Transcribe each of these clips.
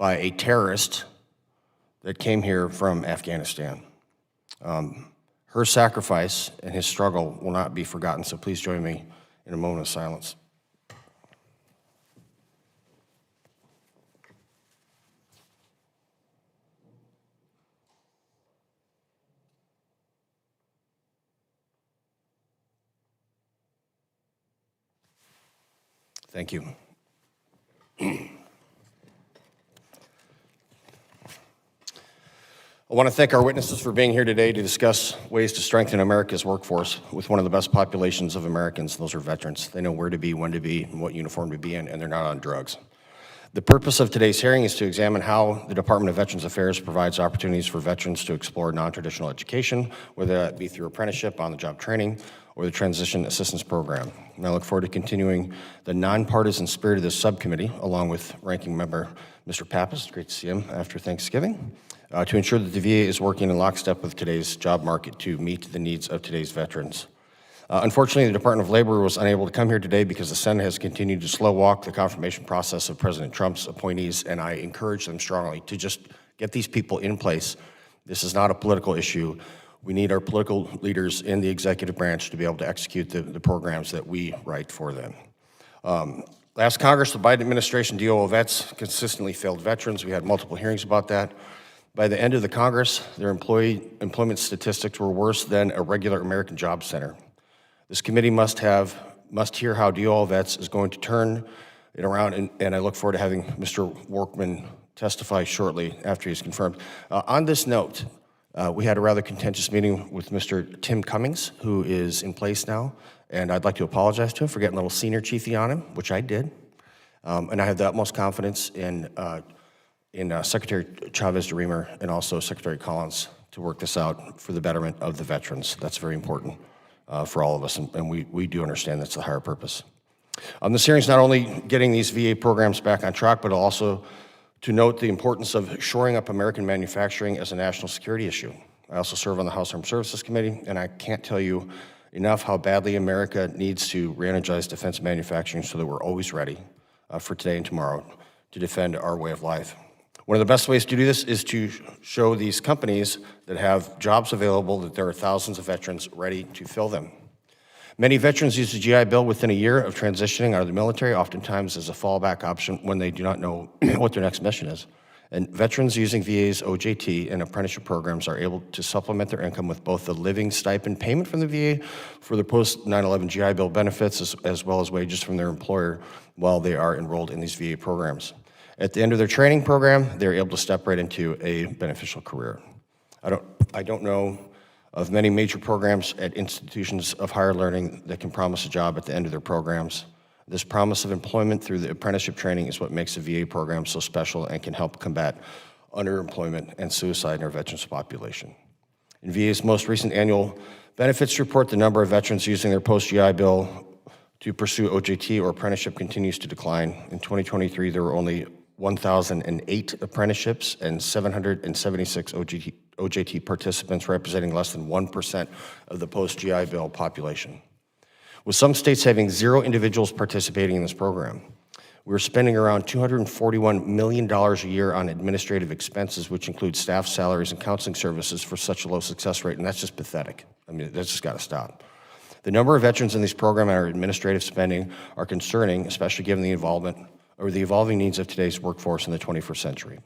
by a terrorist that came here from Afghanistan. Her sacrifice and his struggle will not be forgotten, so please join me in a moment of silence. Thank you. I want to thank our witnesses for being here today to discuss ways to strengthen America's workforce with one of the best populations of Americans. Those are veterans. They know where to be, when to be, and what uniform to be in, and they're not on drugs. The purpose of today's hearing is to examine how the Department of Veterans Affairs provides opportunities for veterans to explore non-traditional education, whether that be through apprenticeship, on-the-job training, or the Transition Assistance Program. And I look forward to continuing the nonpartisan spirit of this subcommittee, along with Ranking Member Mr. Pappas, great to see him after Thanksgiving, to ensure that the VA is working in lockstep with today's job market to meet the needs of today's veterans. Unfortunately, the Department of Labor was unable to come here today because the Senate has continued to slow walk the confirmation process of President Trump's appointees, and I encourage them strongly to just get these people in place. This is not a political issue. We need our political leaders in the executive branch to be able to execute the programs that we write for them. Last Congress, the Biden administration DOL vets consistently failed veterans. We had multiple hearings about that. By the end of the Congress, their employment statistics were worse than a regular American job center. This committee must hear how DOL vets is going to turn it around, and I look forward to having Mr. Workman testify shortly after he's confirmed. On this note, we had a rather contentious meeting with Mr. Tim Cummings, who is in place now, and I'd like to apologize to him for getting a little senior chiefy on him, which I did. And I have the utmost confidence in Secretary Chavez-DeRemer and also Secretary Collins to work this out for the betterment of the veterans. That's very important for all of us, and we do understand that's the higher purpose. This hearing is not only getting these VA programs back on track, but also to note the importance of shoring up American manufacturing as a national security issue. I also serve on the House Armed Services Committee, and I can't tell you enough how badly America needs to re-energize defense manufacturing so that we're always ready for today and tomorrow to defend our way of life. One of the best ways to do this is to show these companies that have jobs available that there are thousands of veterans ready to fill them. Many veterans use the GI Bill within a year of transitioning out of the military, oftentimes as a fallback option when they do not know what their next mission is. And veterans using VA's OJT and apprenticeship programs are able to supplement their income with both the living stipend payment from the VA for their post-9/11 GI Bill benefits as well as wages from their employer while they are enrolled in these VA programs. At the end of their training program, they're able to step right into a beneficial career. I don't know of many major programs at institutions of higher learning that can promise a job at the end of their programs. This promise of employment through the apprenticeship training is what makes the VA program so special and can help combat underemployment and suicide in our veterans population. In VA's most recent annual benefits report, the number of veterans using their post-GI Bill to pursue OJT or apprenticeship continues to decline. In 2023, there were only 1,008 apprenticeships and 776 OJT participants, representing less than 1% of the post-GI Bill population. With some states having 0 individuals participating in this program, we're spending around $241 million a year on administrative expenses, which include staff salaries and counseling services for such a low success rate, and that's just pathetic. I mean, that's just got to stop. The number of veterans in this program and our administrative spending are concerning, especially given the evolving needs of today's workforce in the 21st century.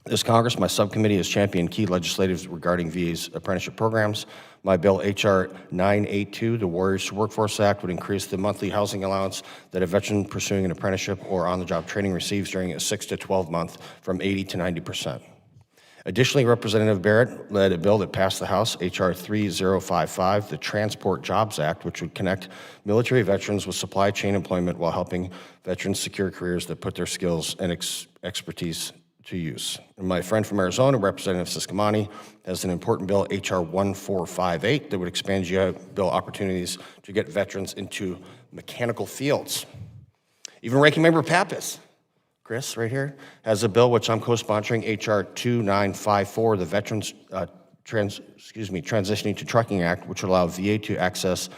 This Congress, my subcommittee has championed key legislatives regarding VA's apprenticeship programs. My bill, H.R. 982, the Warriors to Workforce Act, would increase the monthly housing allowance that a veteran pursuing an apprenticeship or on-the-job training receives during a 6 to 12 month from 80 to 90%. Additionally, Representative Barrett led a bill that passed the House, H.R. 3055, the Transport Jobs Act, which would connect military veterans with supply chain employment while helping veterans secure careers that put their skills and expertise to use. And my friend from Arizona, Representative Subcommittee, has an important bill, H.R. 1458, that would expand GI Bill opportunities to get veterans into mechanical fields. Even Ranking Member Pappas, Chris, right here, has a bill which I'm co-sponsoring, H.R. 2954, the Veterans Transitioning to Trucking Act, which would allow VA to access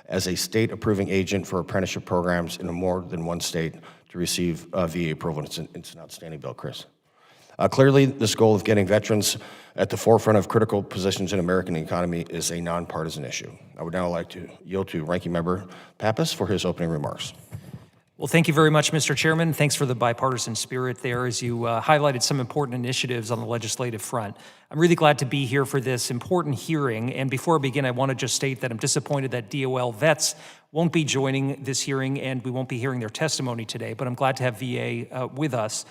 as a state approving agent for apprenticeship programs in more than one state to receive VA approval. It's an outstanding bill, Chris. Clearly, this goal of getting veterans at the forefront of critical positions in American economy is a nonpartisan issue. I would now like to yield to Ranking Member Pappas for his opening remarks. Well, thank you very much, Mr. Chairman. Thanks for the bipartisan spirit there as you highlighted some important initiatives on the legislative front. I'm really glad to be here for this important hearing. And before I begin, I want to just state that I'm disappointed that DOL vets won't be joining this hearing and we won't be hearing their testimony today, but I'm glad to have VA with us.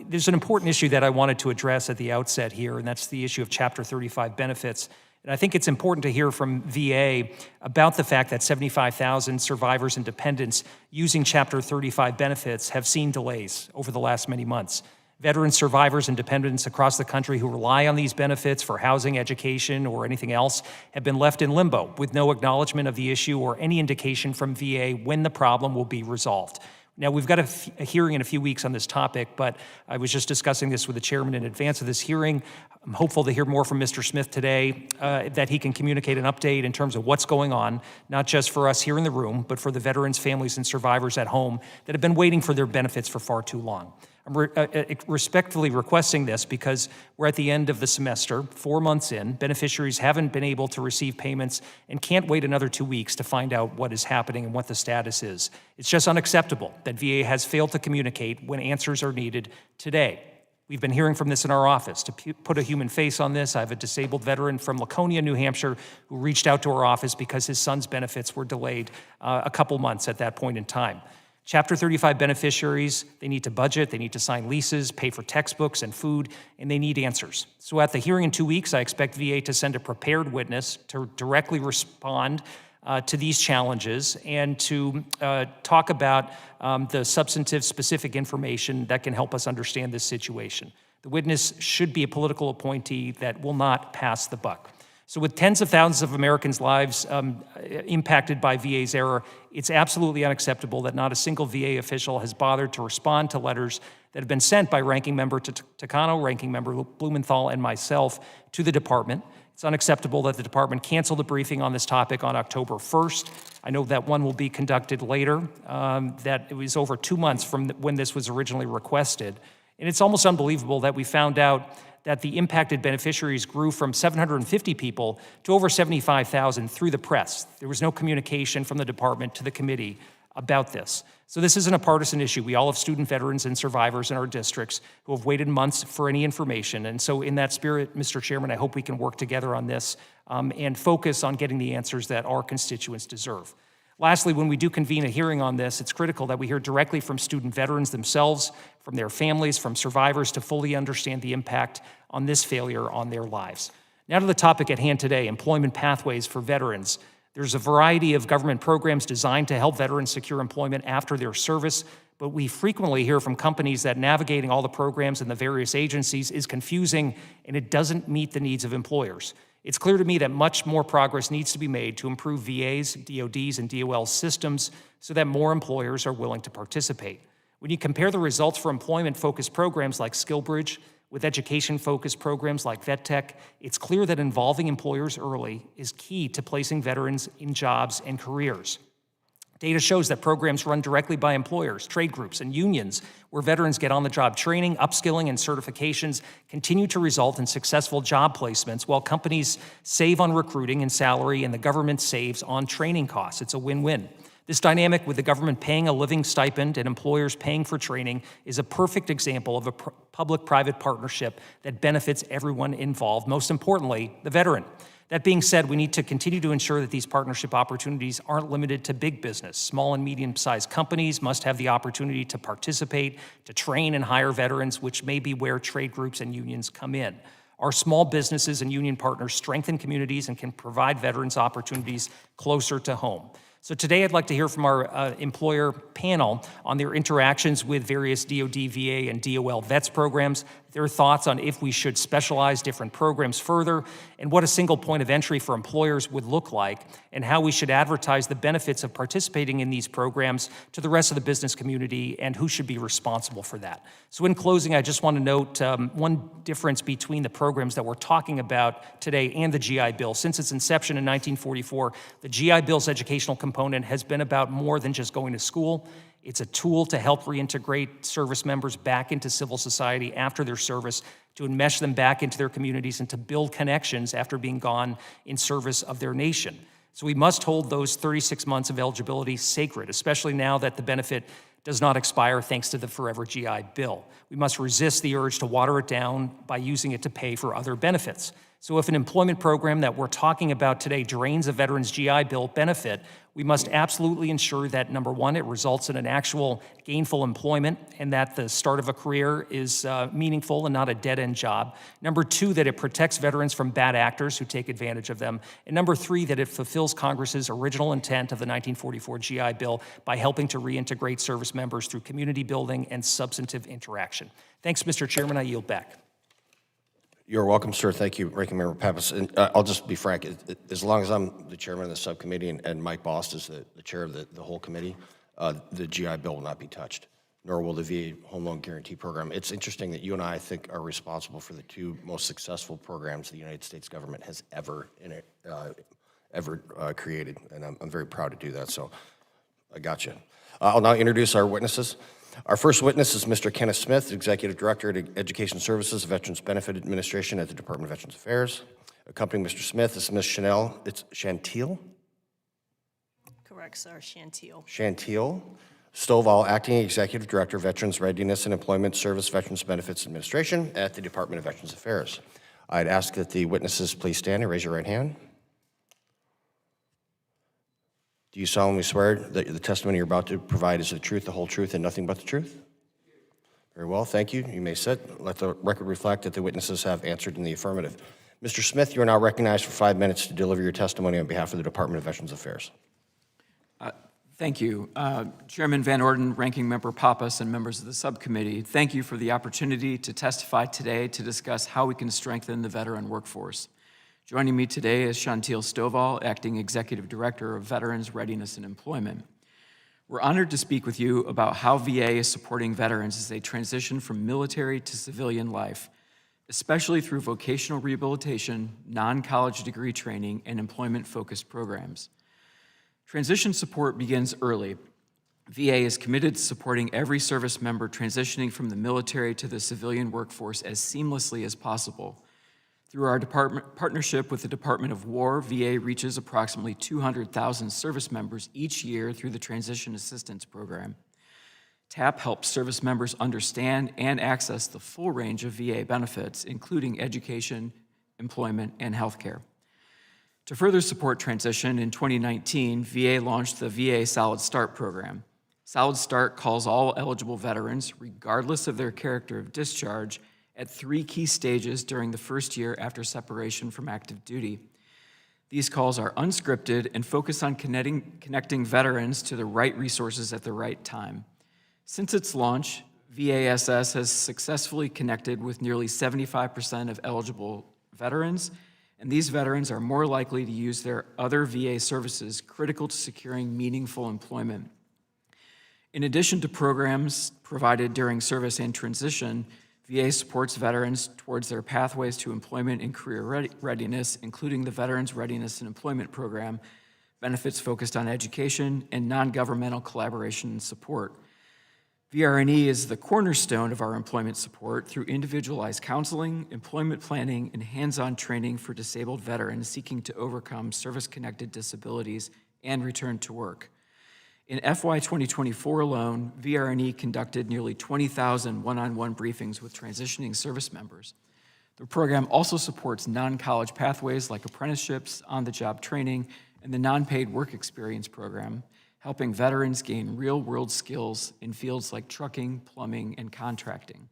There's an important issue that I wanted to address at the outset here, and that's the issue of Chapter 35 benefits. And I think it's important to hear from VA about the fact that 75,000 survivors and dependents using Chapter 35 benefits have seen delays over the last many months. Veteran survivors and dependents across the country who rely on these benefits for housing, education, or anything else have been left in limbo with no acknowledgement of the issue or any indication from VA when the problem will be resolved. Now, we've got a hearing in a few weeks on this topic, but I was just discussing this with the chairman in advance of this hearing. I'm hopeful to hear more from Mr. Smith today, that he can communicate an update in terms of what's going on, not just for us here in the room, but for the veterans, families, and survivors at home that have been waiting for their benefits for far too long. I'm respectfully requesting this because we're at the end of the semester, 4 months in. Beneficiaries haven't been able to receive payments and can't wait another 2 weeks to find out what is happening and what the status is. It's just unacceptable that VA has failed to communicate when answers are needed today. We've been hearing from this in our office. To put a human face on this, I have a disabled veteran from Laconia, New Hampshire, who reached out to our office because his son's benefits were delayed a couple months at that point in time. Chapter 35 beneficiaries, they need to budget, they need to sign leases, pay for textbooks and food, and they need answers. So at the hearing in 2 weeks, I expect VA to send a prepared witness to directly respond to these challenges and to talk about the substantive specific information that can help us understand this situation. The witness should be a political appointee that will not pass the buck. So with tens of thousands of Americans' lives impacted by VA's error, it's absolutely unacceptable that not a single VA official has bothered to respond to letters that have been sent by Ranking Member Takano, Ranking Member Blumenthal, and myself to the department. It's unacceptable that the department canceled a briefing on this topic on October 1st. I know that one will be conducted later, that it was over 2 months from when this was originally requested. And it's almost unbelievable that we found out that the impacted beneficiaries grew from 750 people to over 75,000 through the press. There was no communication from the department to the committee about this. So this isn't a partisan issue. We all have student veterans and survivors in our districts who have waited months for any information. And so in that spirit, Mr. Chairman, I hope we can work together on this and focus on getting the answers that our constituents deserve. Lastly, when we do convene a hearing on this, it's critical that we hear directly from student veterans themselves, from their families, from survivors to fully understand the impact on this failure on their lives. Now to the topic at hand today, employment pathways for veterans. There's a variety of government programs designed to help veterans secure employment after their service, but we frequently hear from companies that navigating all the programs in the various agencies is confusing and it doesn't meet the needs of employers. It's clear to me that much more progress needs to be made to improve VA's, DOD's, and DOL's systems so that more employers are willing to participate. When you compare the results for employment-focused programs like SkillBridge with education-focused programs like VetTech, it's clear that involving employers early is key to placing veterans in jobs and careers. Data shows that programs run directly by employers, trade groups, and unions where veterans get on-the-job training, upskilling, and certifications continue to result in successful job placements while companies save on recruiting and salary and the government saves on training costs. It's a win-win. This dynamic with the government paying a living stipend and employers paying for training is a perfect example of a public-private partnership that benefits everyone involved, most importantly, the veteran. That being said, we need to continue to ensure that these partnership opportunities aren't limited to big business. Small and medium-sized companies must have the opportunity to participate, to train and hire veterans, which may be where trade groups and unions come in. Our small businesses and union partners strengthen communities and can provide veterans opportunities closer to home. So today I'd like to hear from our employer panel on their interactions with various DoD, VA, and DOL vets programs, their thoughts on if we should specialize different programs further, and what a single point of entry for employers would look like, and how we should advertise the benefits of participating in these programs to the rest of the business community, and who should be responsible for that. So in closing, I just want to note one difference between the programs that we're talking about today and the GI Bill. Since its inception in 1944, the GI Bill's educational component has been about more than just going to school. It's a tool to help reintegrate service members back into civil society after their service, to enmesh them back into their communities, and to build connections after being gone in service of their nation. So we must hold those 36 months of eligibility sacred, especially now that the benefit does not expire thanks to the Forever GI Bill. We must resist the urge to water it down by using it to pay for other benefits. So if an employment program that we're talking about today drains a veteran's GI Bill benefit, we must absolutely ensure that, number one, it results in an actual gainful employment and that the start of a career is meaningful and not a dead-end job. Number two, that it protects veterans from bad actors who take advantage of them. And number three, that it fulfills Congress's original intent of the 1944 GI Bill by helping to reintegrate service members through community building and substantive interaction. Thanks, Mr. Chairman. I yield back. You're welcome, sir. Thank you, Ranking Member Pappas. And I'll just be frank, as long as I'm the chairman of the subcommittee and Mike Bost is the chair of the whole committee, the GI Bill will not be touched, nor will the VA Home Loan Guarantee Program. It's interesting that you and I think are responsible for the two most successful programs the United States government has ever created, and I'm very proud to do that, so I got you. I'll now introduce our witnesses. Our first witness is Mr. Kenneth Smith, Executive Director at Education Services, Veterans Benefit Administration at the Department of Veterans Affairs. Accompanying Mr. Smith is Ms. Chantil? Correct, sir, Chantil. Chantil Stovall, Acting Executive Director, Veterans Readiness and Employment Service, Veterans Benefits Administration at the Department of Veterans Affairs. I'd ask that the witnesses please stand and raise your right hand. Do you solemnly swear that the testimony you're about to provide is the truth, the whole truth, and nothing but the truth? Very well, thank you. You may sit. Let the record reflect that the witnesses have answered in the affirmative. Mr. Smith, you are now recognized for 5 minutes to deliver your testimony on behalf of the Department of Veterans Affairs. Thank you. Chairman Van Orden, Ranking Member Pappas, and members of the subcommittee, thank you for the opportunity to testify today to discuss how we can strengthen the veteran workforce. Joining me today is Chantil Stovall, Acting Executive Director of Veterans Readiness and Employment. We're honored to speak with you about how VA is supporting veterans as they transition from military to civilian life, especially through vocational rehabilitation, non-college degree training, and employment-focused programs. Transition support begins early. VA is committed to supporting every service member transitioning from the military to the civilian workforce as seamlessly as possible. Through our partnership with the Department of War, VA reaches approximately 200,000 service members each year through the Transition Assistance Program. TAP helps service members understand and access the full range of VA benefits, including education, employment, and healthcare. To further support transition, in 2019, VA launched the VA Solid Start program. Solid Start calls all eligible veterans, regardless of their character of discharge, at 3 key stages during the first year after separation from active duty. These calls are unscripted and focus on connecting veterans to the right resources at the right time. Since its launch, VASS has successfully connected with nearly 75% of eligible veterans, and these veterans are more likely to use their other VA services critical to securing meaningful employment. In addition to programs provided during service and transition, VA supports veterans towards their pathways to employment and career readiness, including the Veterans Readiness and Employment Program, benefits focused on education, and non-governmental collaboration and support. VRNE is the cornerstone of our employment support through individualized counseling, employment planning, and hands-on training for disabled veterans seeking to overcome service-connected disabilities and return to work. In FY 2024 alone, VRNE conducted nearly 20,000 one-on-one briefings with transitioning service members. The program also supports non-college pathways like apprenticeships, on-the-job training, and the non-paid work experience program, helping veterans gain real-world skills in fields like trucking, plumbing, and contracting.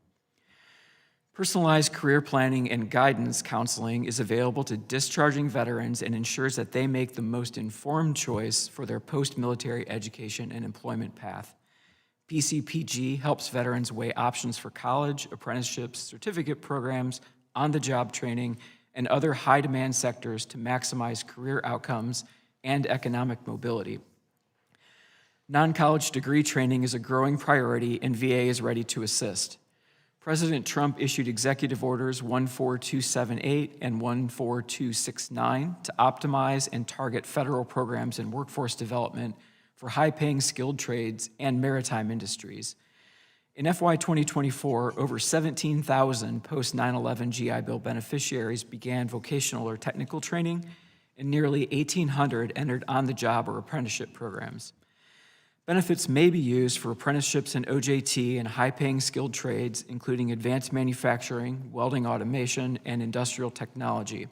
Personalized career planning and guidance counseling is available to discharging veterans and ensures that they make the most informed choice for their post-military education and employment path. PCPG helps veterans weigh options for college, apprenticeships, certificate programs, on-the-job training, and other high-demand sectors to maximize career outcomes and economic mobility. Non-college degree training is a growing priority, and VA is ready to assist. President Trump issued Executive Orders 14278 and 14269 to optimize and target federal programs in workforce development for high-paying skilled trades and maritime industries. In FY 2024, over 17,000 post-9/11 GI Bill beneficiaries began vocational or technical training, and nearly 1,800 entered on-the-job or apprenticeship programs. Benefits may be used for apprenticeships in OJT and high-paying skilled trades, including advanced manufacturing, welding automation, and industrial technology.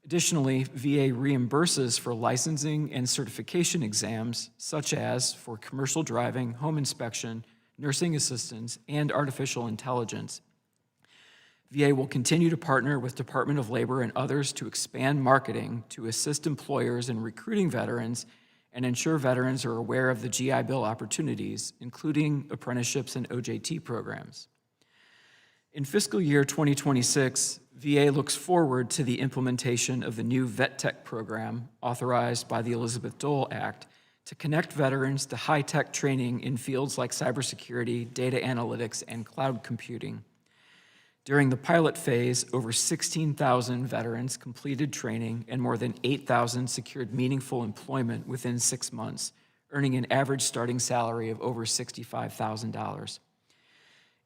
Additionally, VA reimburses for licensing and certification exams, such as for commercial driving, home inspection, nursing assistance, and artificial intelligence. VA will continue to partner with Department of Labor and others to expand marketing to assist employers in recruiting veterans and ensure veterans are aware of the GI Bill opportunities, including apprenticeships and OJT programs. In fiscal year 2026, VA looks forward to the implementation of the new Vet Tech program authorized by the Elizabeth Dole Act to connect veterans to high-tech training in fields like cybersecurity, data analytics, and cloud computing. During the pilot phase, over 16,000 veterans completed training and more than 8,000 secured meaningful employment within 6 months, earning an average starting salary of over $65,000.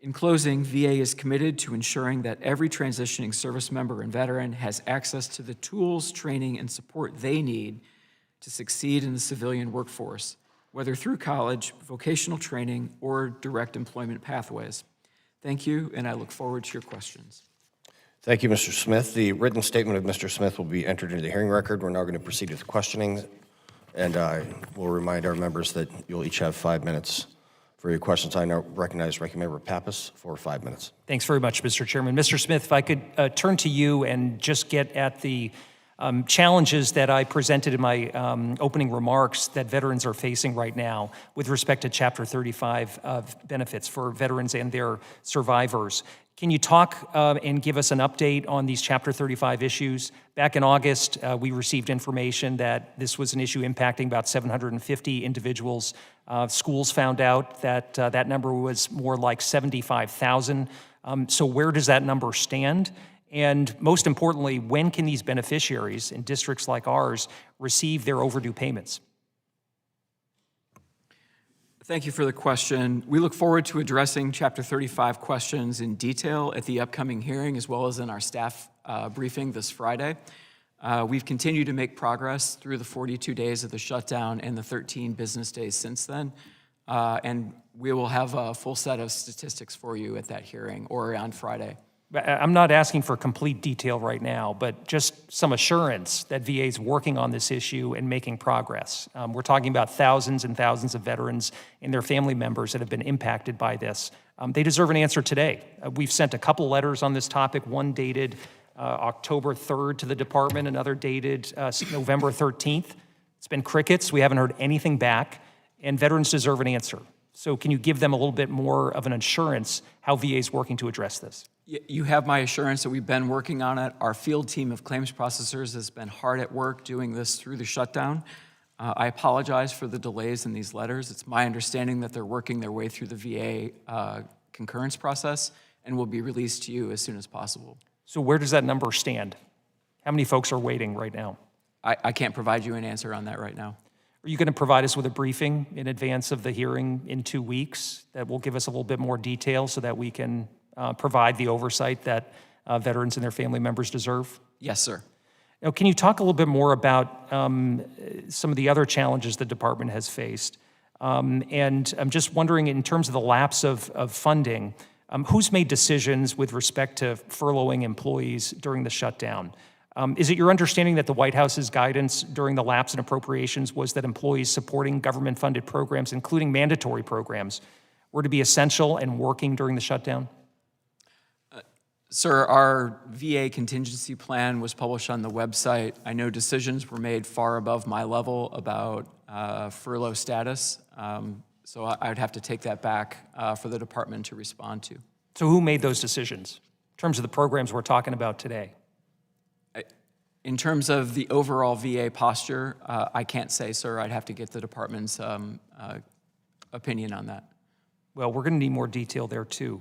In closing, VA is committed to ensuring that every transitioning service member and veteran has access to the tools, training, and support they need to succeed in the civilian workforce, whether through college, vocational training, or direct employment pathways. Thank you, and I look forward to your questions. Thank you, Mr. Smith. The written statement of Mr. Smith will be entered into the hearing record. We're now going to proceed with questioning, and we'll remind our members that you'll each have 5 minutes for your questions. I now recognize Ranking Member Pappas for 5 minutes. Thanks very much, Mr. Chairman. Mr. Smith, if I could turn to you and just get at the challenges that I presented in my opening remarks that veterans are facing right now with respect to Chapter 35 of benefits for veterans and their survivors. Can you talk and give us an update on these Chapter 35 issues? Back in August, we received information that this was an issue impacting about 750 individuals. Schools found out that that number was more like 75,000. So where does that number stand? And most importantly, when can these beneficiaries in districts like ours receive their overdue payments? Thank you for the question. We look forward to addressing Chapter 35 questions in detail at the upcoming hearing, as well as in our staff briefing this Friday. We've continued to make progress through the 42 days of the shutdown and the 13 business days since then. And we will have a full set of statistics for you at that hearing or on Friday. I'm not asking for complete detail right now, but just some assurance that VA is working on this issue and making progress. We're talking about thousands and thousands of veterans and their family members that have been impacted by this. They deserve an answer today. We've sent a couple letters on this topic, one dated October 3rd to the department, another dated November 13th. It's been crickets. We haven't heard anything back, and veterans deserve an answer. So can you give them a little bit more of an assurance how VA is working to address this? You have my assurance that we've been working on it. Our field team of claims processors has been hard at work doing this through the shutdown. I apologize for the delays in these letters. It's my understanding that they're working their way through the VA concurrence process and will be released to you as soon as possible. So where does that number stand? How many folks are waiting right now? I can't provide you an answer on that right now. Are you going to provide us with a briefing in advance of the hearing in 2 weeks that will give us a little bit more detail so that we can provide the oversight that veterans and their family members deserve? Yes, sir. Now, can you talk a little bit more about some of the other challenges the department has faced? And I'm just wondering, in terms of the lapse of funding, who's made decisions with respect to furloughing employees during the shutdown? Is it your understanding that the White House's guidance during the lapse in appropriations was that employees supporting government-funded programs, including mandatory programs, were to be essential and working during the shutdown? Sir, our VA contingency plan was published on the website. I know decisions were made far above my level about furlough status, so I would have to take that back for the department to respond to. So who made those decisions in terms of the programs we're talking about today? In terms of the overall VA posture, I can't say, sir. I'd have to get the department's opinion on that. Well, we're going to need more detail there, too.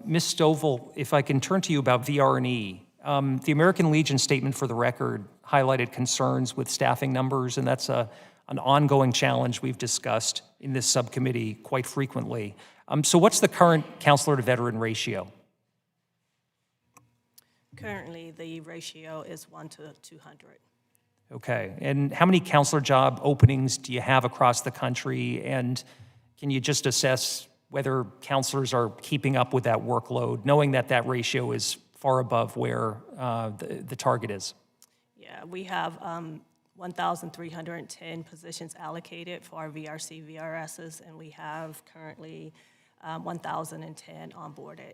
Ms. Stovall, if I can turn to you about VR&E. The American Legion statement for the record highlighted concerns with staffing numbers, and that's a an ongoing challenge we've discussed in this subcommittee quite frequently. So what's the current counselor to veteran ratio? Currently, the ratio is 1 to 200. Okay, and how many counselor job openings do you have across the country? And can you just assess whether counselors are keeping up with that workload, knowing that that ratio is far above where the target is? Yeah, we have 1,310 positions allocated for our VRC, VRSs, and we have currently 1,010 onboarded.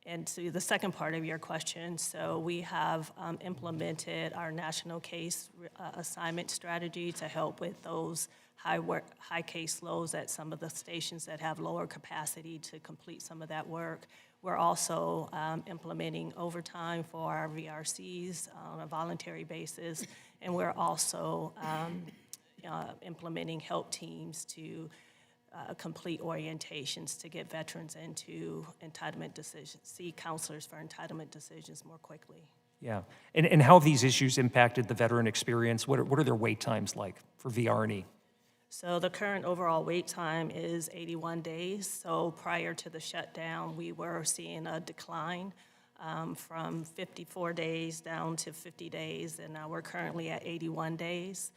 And to the second part of your question, so we have implemented our national case assignment strategy to help with those high case loads at some of the stations that have lower capacity to complete some of that work. We're also implementing overtime for our VRCs on a voluntary basis, and we're also implementing help teams to complete orientations to get veterans into entitlement decisions, see counselors for entitlement decisions more quickly. Yeah, and how have these issues impacted the veteran experience? What are their wait times like for VR&E? So the current overall wait time is 81 days. So prior to the shutdown, we were seeing a decline from 54 days down to 50 days, and now we're currently at 81 days.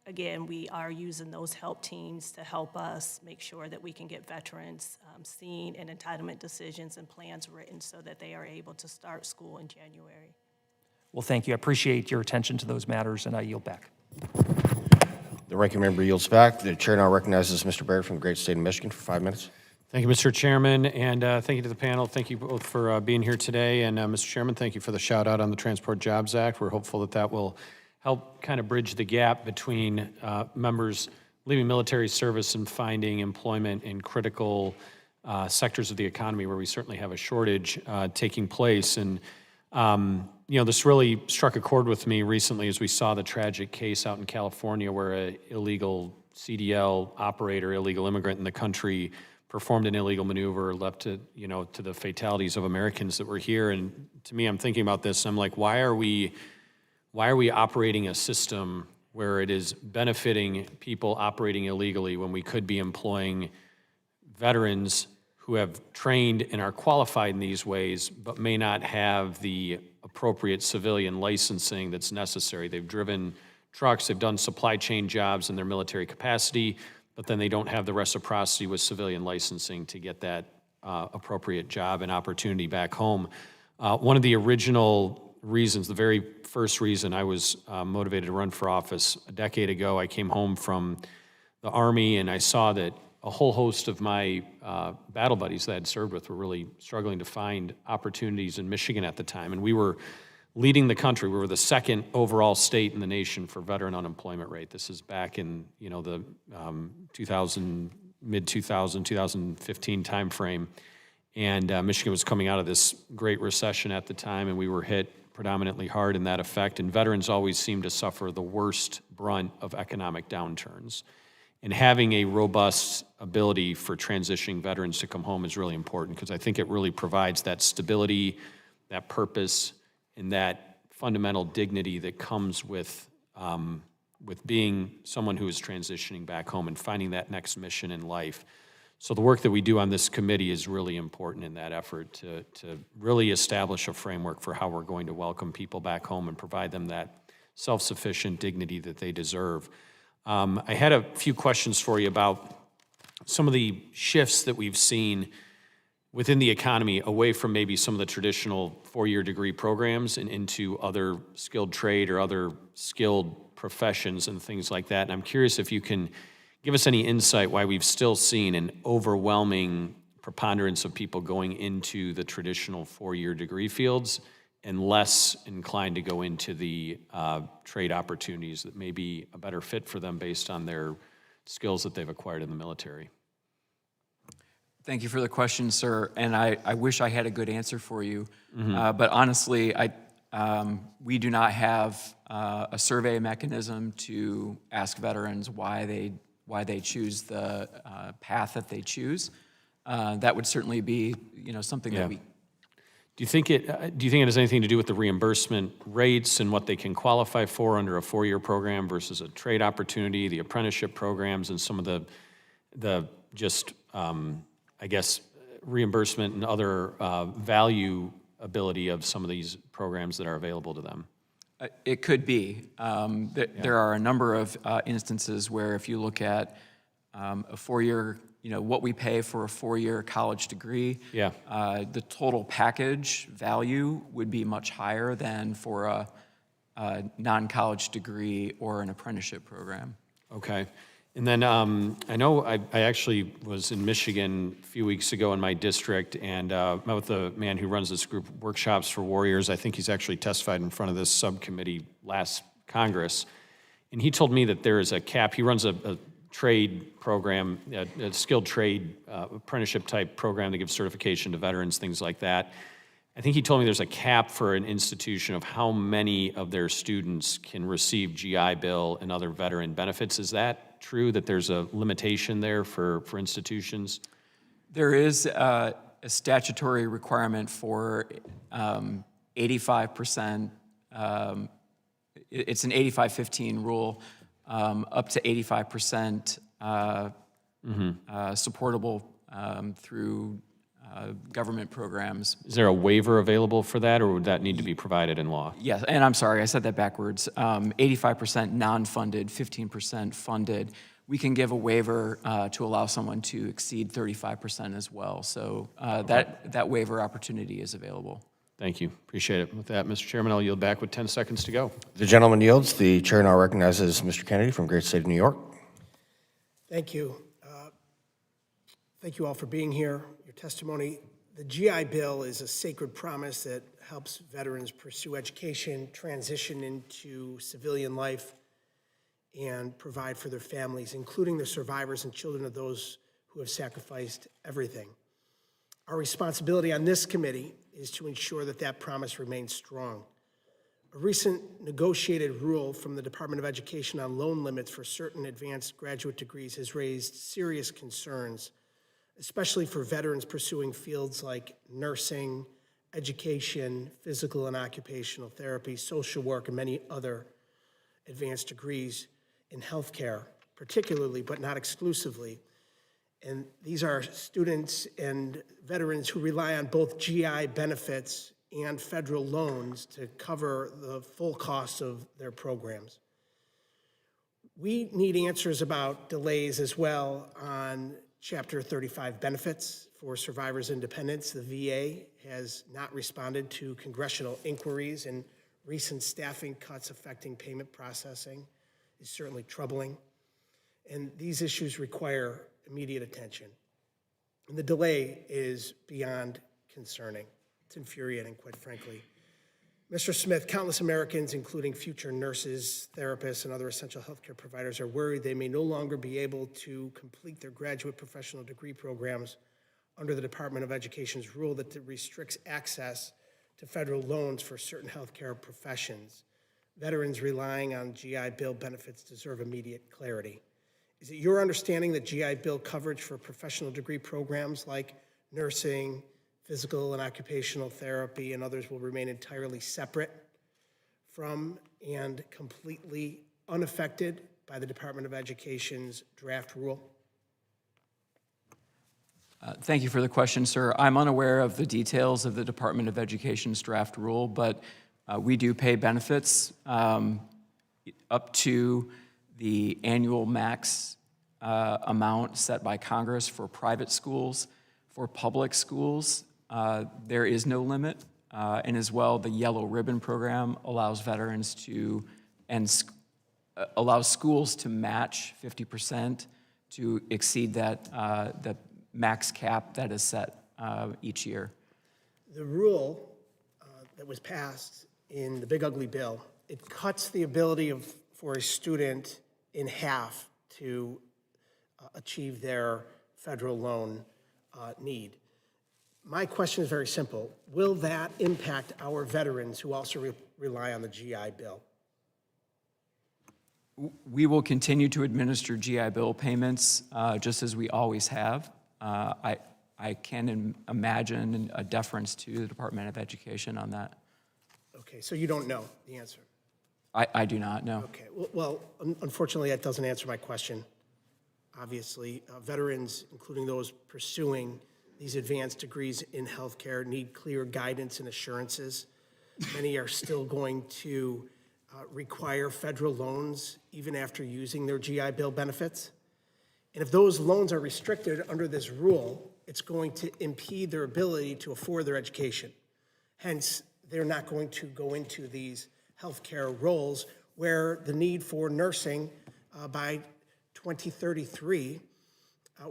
Again, we are using those help teams to help us make sure that we can get veterans seen and entitlement decisions and plans written so that they are able to start school in January. Well, thank you. I appreciate your attention to those matters, and I yield back. The ranking member yields back. The chair now recognizes Mr. Baird from the great state of Michigan for 5 minutes. Thank you, Mr. Chairman, and thank you to the panel. Thank you both for being here today. And Mr. Chairman, thank you for the shout out on the Transport Jobs Act. We're hopeful that that will help kind of bridge the gap between members leaving military service and finding employment in critical sectors of the economy where we certainly have a shortage taking place. And this really struck a chord with me recently as we saw the tragic case out in California where an illegal CDL operator, illegal immigrant in the country, performed an illegal maneuver, left to the fatalities of Americans that were here. And to me, I'm thinking about this. I'm like, why are we operating a system where it is benefiting people operating illegally when we could be employing veterans who have trained and are qualified in these ways, but may not have the appropriate civilian licensing that's necessary? They've driven trucks, they've done supply chain jobs in their military capacity, but then they don't have the reciprocity with civilian licensing to get that appropriate job and opportunity back home. One of the original reasons, the very first reason I was motivated to run for office a decade ago, I came home from the Army and I saw that a whole host of my battle buddies that I had served with were really struggling to find opportunities in Michigan at the time. And we were leading the country. We were the second overall state in the nation for veteran unemployment rate. This is back in the 2015 timeframe. And Michigan was coming out of this great recession at the time, and we were hit predominantly hard in that effect. And veterans always seem to suffer the worst brunt of economic downturns. And having a robust ability for transitioning veterans to come home is really important because I think it really provides that stability, that purpose, and that fundamental dignity that comes with being someone who is transitioning back home and finding that next mission in life. So the work that we do on this committee is really important in that effort to really establish a framework for how we're going to welcome people back home and provide them that self-sufficient dignity that they deserve. I had a few questions for you about some of the shifts that we've seen within the economy away from maybe some of the traditional four-year degree programs and into other skilled trade or other skilled professions and things like that. And I'm curious if you can give us any insight why we've still seen an overwhelming preponderance of people going into the traditional four-year degree fields and less inclined to go into the trade opportunities that may be a better fit for them based on their skills that they've acquired in the military. Thank you for the question, sir. And I wish I had a good answer for you. But honestly, we do not have a survey mechanism to ask veterans why they choose the path that they choose. That would certainly be something that we. Do you think it has anything to do with the reimbursement rates and what they can qualify for under a 4-year program versus a trade opportunity, the apprenticeship programs, and some of the just, I guess, reimbursement and other value ability of some of these programs that are available to them? It could be. There are a number of instances where if you look at a 4-year, what we pay for a 4-year college degree, the total package value would be much higher than for a non-college degree or an apprenticeship program. Okay. And then I know I actually was in Michigan a few weeks ago in my district and met with the man who runs this group, Workshops for Warriors. I think he's actually testified in front of this subcommittee last Congress. And he told me that there is a cap. He runs a trade program, a skilled trade apprenticeship type program that gives certification to veterans, things like that. I think he told me there's a cap for an institution of how many of their students can receive GI Bill and other veteran benefits. Is that true, that there's a limitation there for institutions? There is a statutory requirement for 85%. It's an 85-15 rule, up to 85% supportable through government programs. Is there a waiver available for that, or would that need to be provided in law? Yes, and I'm sorry, I said that backwards. 85% non-funded, 15% funded. We can give a waiver to allow someone to exceed 35% as well. So that waiver opportunity is available. Thank you. Appreciate it. With that, Mr. Chairman, I'll yield back with 10 seconds to go. The gentleman yields. The chair now recognizes Mr. Kennedy from great state of New York. Thank you. Thank you all for being here, your testimony. The GI Bill is a sacred promise that helps veterans pursue education, transition into civilian life, and provide for their families, including the survivors and children of those who have sacrificed everything. Our responsibility on this committee is to ensure that that promise remains strong. A recent negotiated rule from the Department of Education on loan limits for certain advanced graduate degrees has raised serious concerns, especially for veterans pursuing fields like nursing, education, physical and occupational therapy, social work, and many other advanced degrees in healthcare, particularly, but not exclusively. And these are students and veterans who rely on both GI benefits and federal loans to cover the full costs of their programs. We need answers about delays as well on Chapter 35 benefits for survivors and dependents. The VA has not responded to congressional inquiries, and recent staffing cuts affecting payment processing is certainly troubling. And these issues require immediate attention. And the delay is beyond concerning. It's infuriating, quite frankly. Mr. Smith, countless Americans, including future nurses, therapists, and other essential healthcare providers, are worried they may no longer be able to complete their graduate professional degree programs under the Department of Education's rule that restricts access to federal loans for certain healthcare professions. Veterans relying on GI Bill benefits deserve immediate clarity. Is it your understanding that GI Bill coverage for professional degree programs like nursing, physical and occupational therapy, and others will remain entirely separate from and completely unaffected by the Department of Education's draft rule? Thank you for the question, sir. I'm unaware of the details of the Department of Education's draft rule, but we do pay benefits up to the annual max amount set by Congress for private schools. For public schools, there is no limit, and as well, the Yellow Ribbon Program allows veterans to, allows schools to match 50% to exceed that the max cap that is set each year. The rule that was passed in the Big Ugly Bill, it cuts the ability for a student in half to achieve their federal loan need. My question is very simple. Will that impact our veterans who also rely on the GI Bill? We will continue to administer GI Bill payments just as we always have. I I can imagine a deference to the Department of Education on that. Okay, so you don't know the answer? I do not know. Okay, well, unfortunately, that doesn't answer my question. Obviously, veterans, including those pursuing these advanced degrees in healthcare, need clear guidance and assurances. Many are still going to require federal loans even after using their GI Bill benefits. And if those loans are restricted under this rule, it's going to impede their ability to afford their education. Hence, they're not going to go into these healthcare roles where the need for nursing by 2033,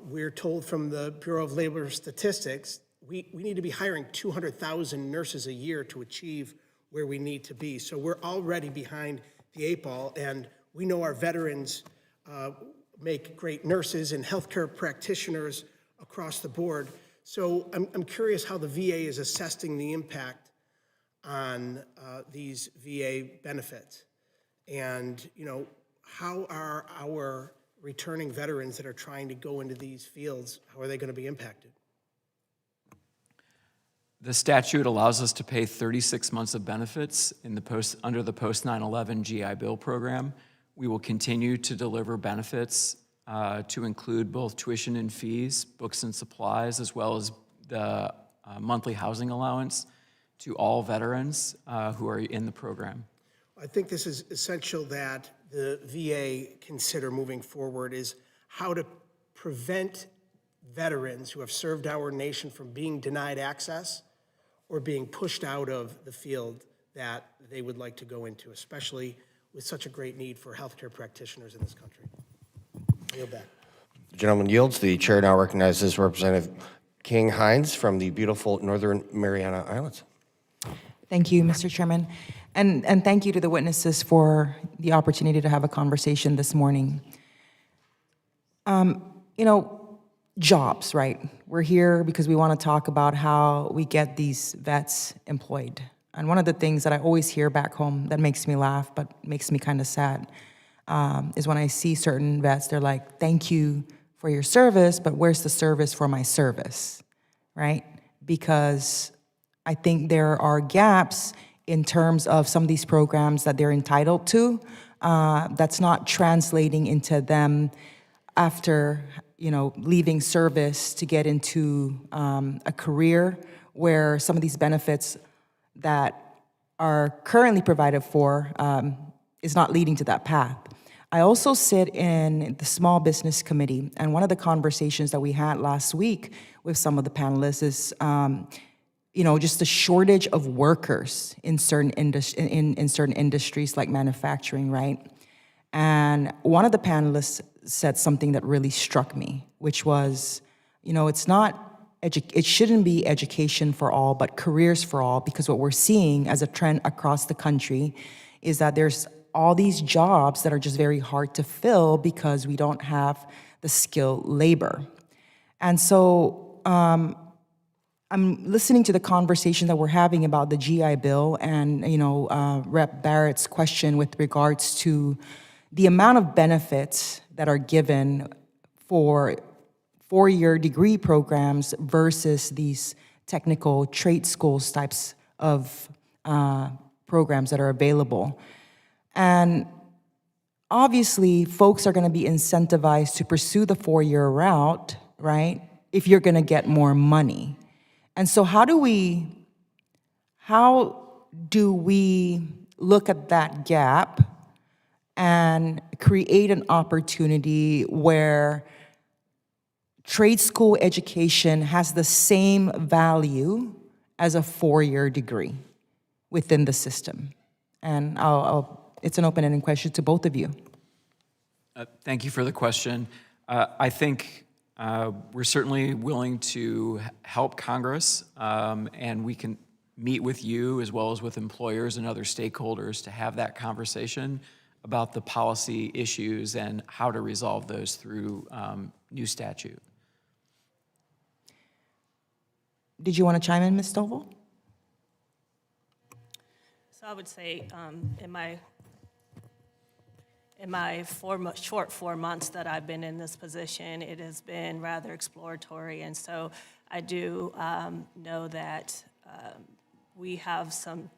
we're told from the Bureau of Labor Statistics, we need to be hiring 200,000 nurses a year to achieve where we need to be. So we're already behind the 8 ball, and we know our veterans make great nurses and healthcare practitioners across the board. So I'm curious how the VA is assessing the impact on these VA benefits. And, you know, how are our returning veterans that are trying to go into these fields, how are they going to be impacted? The statute allows us to pay 36 months of benefits under the post 9/11 GI Bill program. We will continue to deliver benefits to include both tuition and fees, books and supplies, as well as the monthly housing allowance to all veterans who are in the program. I think this is essential that the VA consider moving forward, is how to prevent veterans who have served our nation from being denied access or being pushed out of the field that they would like to go into, especially with such a great need for healthcare practitioners in this country. I yield back. The gentleman yields. The chair now recognizes Representative King Hines from the beautiful Northern Mariana Islands. Thank you, Mr. Chairman. And thank you to the witnesses for the opportunity to have a conversation this morning. You know, jobs, right? We're here because we want to talk about how we get these vets employed. And one of the things that I always hear back home that makes me laugh but makes me kind of sad is when I see certain vets, they're like, thank you for your service, but where's the service for my service, right? Because I think there are gaps in terms of some of these programs that they're entitled to that's not translating into them after, you know, leaving service to get into a career where some of these benefits that are currently provided for is not leading to that path. I also sit in the Small Business Committee, and one of the conversations that we had last week with some of the panelists is, you know, just the shortage of workers in certain industries like manufacturing, right? And one of the panelists said something that really struck me, which was, you know, it shouldn't be education for all, but careers for all, because what we're seeing as a trend across the country is that there's all these jobs that are just very hard to fill because we don't have the skilled labor. And so I'm listening to the conversation that we're having about the GI Bill and, you know, Rep. Barrett's question with regards to the amount of benefits that are given for four-year degree programs versus these technical trade schools types of programs that are available. And obviously, folks are going to be incentivized to pursue the four-year route, right, if you're going to get more money. And so how do we look at that gap and create an opportunity where trade school education has the same value as a four-year degree within the system? And it's an open-ended question to both of you. Thank you for the question. I think we're certainly willing to help Congress, and we can meet with you as well as with employers and other stakeholders to have that conversation about the policy issues and how to resolve those through new statute. Did you want to chime in, Ms. Stovall? So I would say in my short 4 months that I've been in this position, it has been rather exploratory. And so I do know that we have some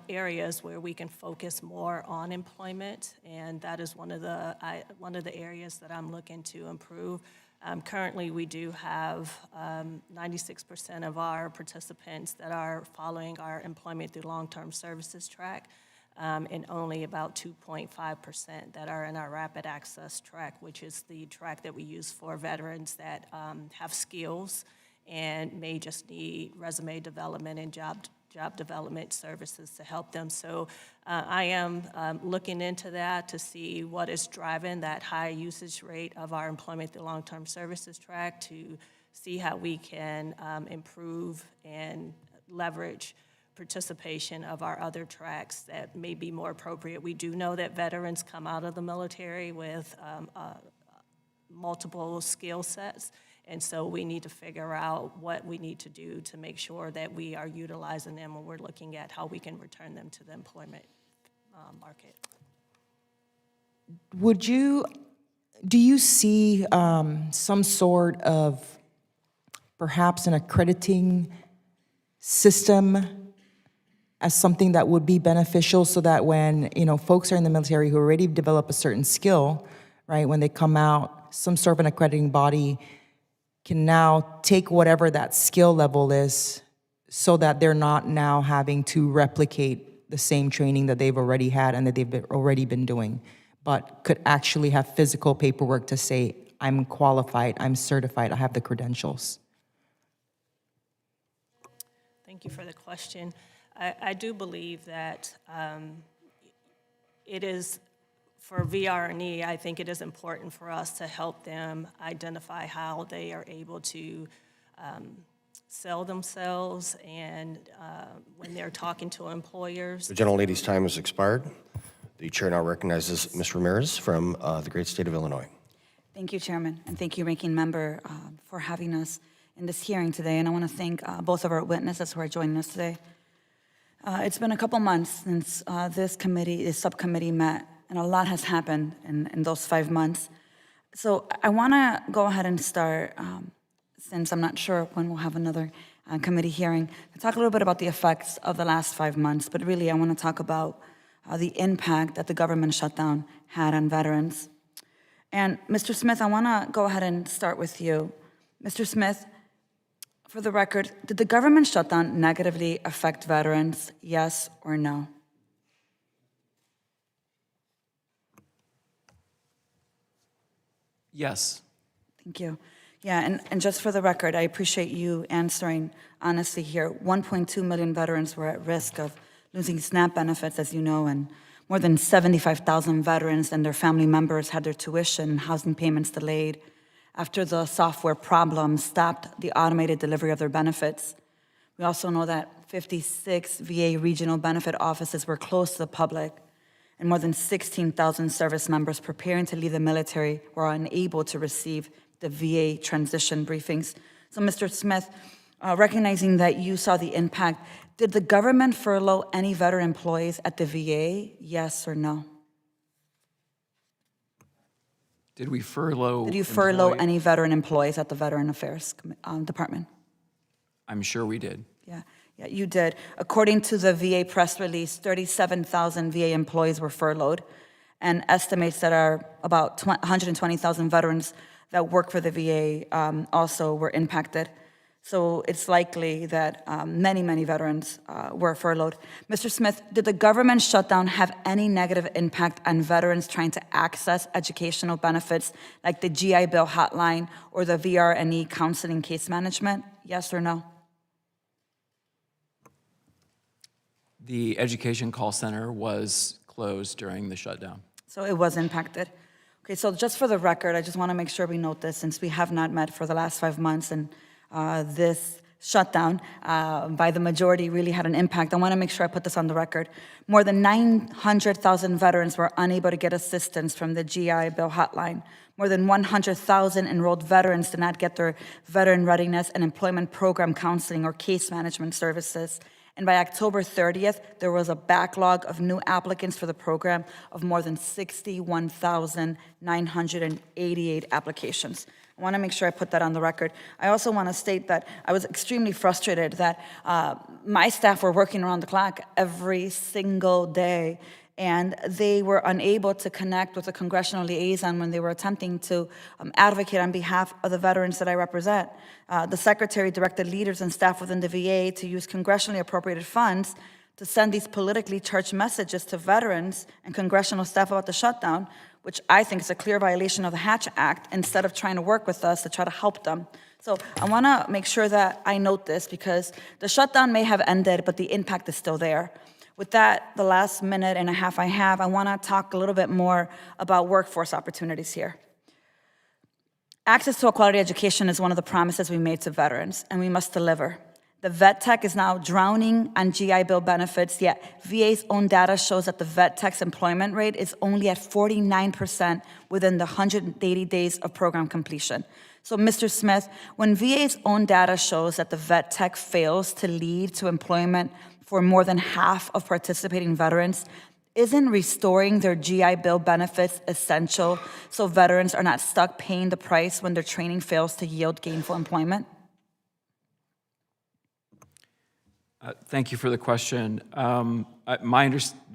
areas where we can focus more on employment, and that is one of the areas that I'm looking to improve. Currently, we do have 96% of our participants that are following our employment through long-term services track, and only about 2.5% that are in our rapid access track, which is the track that we use for veterans that have skills and may just need resume development and job development services to help them. So I am looking into that to see what is driving that high usage rate of our employment through long-term services track, to see how we can improve and leverage participation of our other tracks that may be more appropriate. We do know that veterans come out of the military with multiple skill sets, and so we need to figure out what we need to do to make sure that we are utilizing them when we're looking at how we can return them to the employment market. Do you see some sort of perhaps an accrediting system as something that would be beneficial, so that when, folks are in the military who already develop a certain skill, right, when they come out, some sort of an accrediting body can now take whatever that skill level is, so that they're not now having to replicate the same training that they've already had and that they've already been doing, but could actually have physical paperwork to say, I'm qualified, I'm certified, I have the credentials? Thank you for the question. I do believe that it is, for VR&E, I think it is important for us to help them identify how they are able to sell themselves, and when they're talking to employers. The gentlelady's time has expired. The chair now recognizes Ms. Ramirez from the great state of Illinois. Thank you, Chairman, and thank you, Ranking Member, for having us in this hearing today. And I want to thank both of our witnesses who are joining us today. It's been a couple months since this subcommittee met, and a lot has happened in those 5 months. So I want to go ahead and start, since I'm not sure when we'll have another committee hearing, to talk a little bit about the effects of the last 5 months. But really, I want to talk about the impact that the government shutdown had on veterans. And Mr. Smith, I want to go ahead and start with you. Mr. Smith, for the record, did the government shutdown negatively affect veterans, yes or no? Yes. Thank you. Yeah, and just for the record, I appreciate you answering honestly here. 1.2 million veterans were at risk of losing SNAP benefits, as you know, and more than 75,000 veterans and their family members had their tuition and housing payments delayed after the software problem stopped the automated delivery of their benefits. We also know that 56 VA regional benefit offices were closed to the public, and more than 16,000 service members preparing to leave the military were unable to receive the VA transition briefings. So, Mr. Smith, recognizing that you saw the impact, did the government furlough any veteran employees at the VA, yes or no? Did we furlough? Did you furlough any veteran employees at the Veteran Affairs Department? I'm sure we did. Yeah, you did. According to the VA press release, 37,000 VA employees were furloughed, and estimates that are about 120,000 veterans that work for the VA also were impacted. So it's likely that many veterans were furloughed. Mr. Smith, did the government shutdown have any negative impact on veterans trying to access educational benefits like the GI Bill hotline or the VR&E counseling case management? Yes or no? The education call center was closed during the shutdown. So it was impacted. Okay, so just for the record, I just want to make sure we note this, since we have not met for the last 5 months, and this shutdown by the majority really had an impact. I want to make sure I put this on the record. More than 900,000 veterans were unable to get assistance from the GI Bill hotline. More than 100,000 enrolled veterans did not get their veteran readiness and employment program counseling or case management services. And by October 30th, there was a backlog of new applicants for the program of more than 61,988 applications. I want to make sure I put that on the record. I also want to state that I was extremely frustrated that my staff were working around the clock every single day, and they were unable to connect with a congressional liaison when they were attempting to advocate on behalf of the veterans that I represent. The secretary directed leaders and staff within the VA to use congressionally appropriated funds to send these politically charged messages to veterans and congressional staff about the shutdown, which I think is a clear violation of the Hatch Act, instead of trying to work with us to try to help them. So I want to make sure that I note this, because the shutdown may have ended, but the impact is still there. With that, the last minute and a half I have, I want to talk a little bit more about workforce opportunities here. Access to a quality education is one of the promises we made to veterans, and we must deliver. The vet tech is now drowning on GI Bill benefits, yet VA's own data shows that the vet tech's employment rate is only at 49% within the 180 days of program completion. So, Mr. Smith, when VA's own data shows that the vet tech fails to lead to employment for more than half of participating veterans, isn't restoring their GI Bill benefits essential so veterans are not stuck paying the price when their training fails to yield gainful employment? Thank you for the question.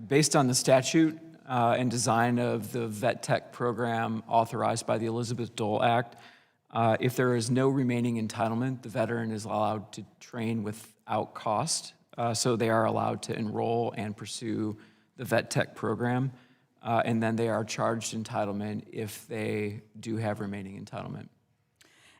Based on the statute and design of the vet tech program authorized by the Elizabeth Dole Act, if there is no remaining entitlement, the veteran is allowed to train without cost. So they are allowed to enroll and pursue the vet tech program, and then they are charged entitlement if they do have remaining entitlement.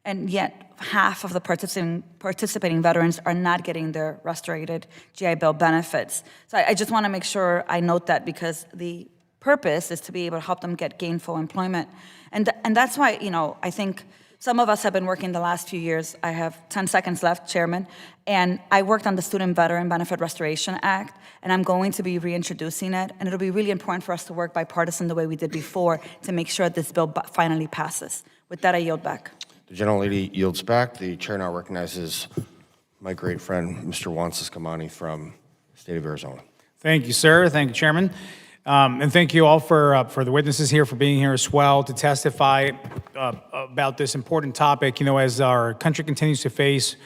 And yet, half of the participating veterans are not getting their restorated GI Bill benefits. So I just want to make sure I note that, because the purpose is to be able to help them get gainful employment. And that's why, I think some of us have been working the last few years. I have 10 seconds left, Chairman. And I worked on the Student Veteran Benefit Restoration Act, and I'm going to be reintroducing it. And it'll be really important for us to work bipartisan the way we did before to make sure this bill finally passes. With that, I yield back. The gentlelady yields back. The chair now recognizes my great friend, Mr. Juan Ciscomani from the state of Arizona. Thank you, sir. Thank you, Chairman. And thank you all for the witnesses here for being here as well to testify about this important topic. As our country continues to face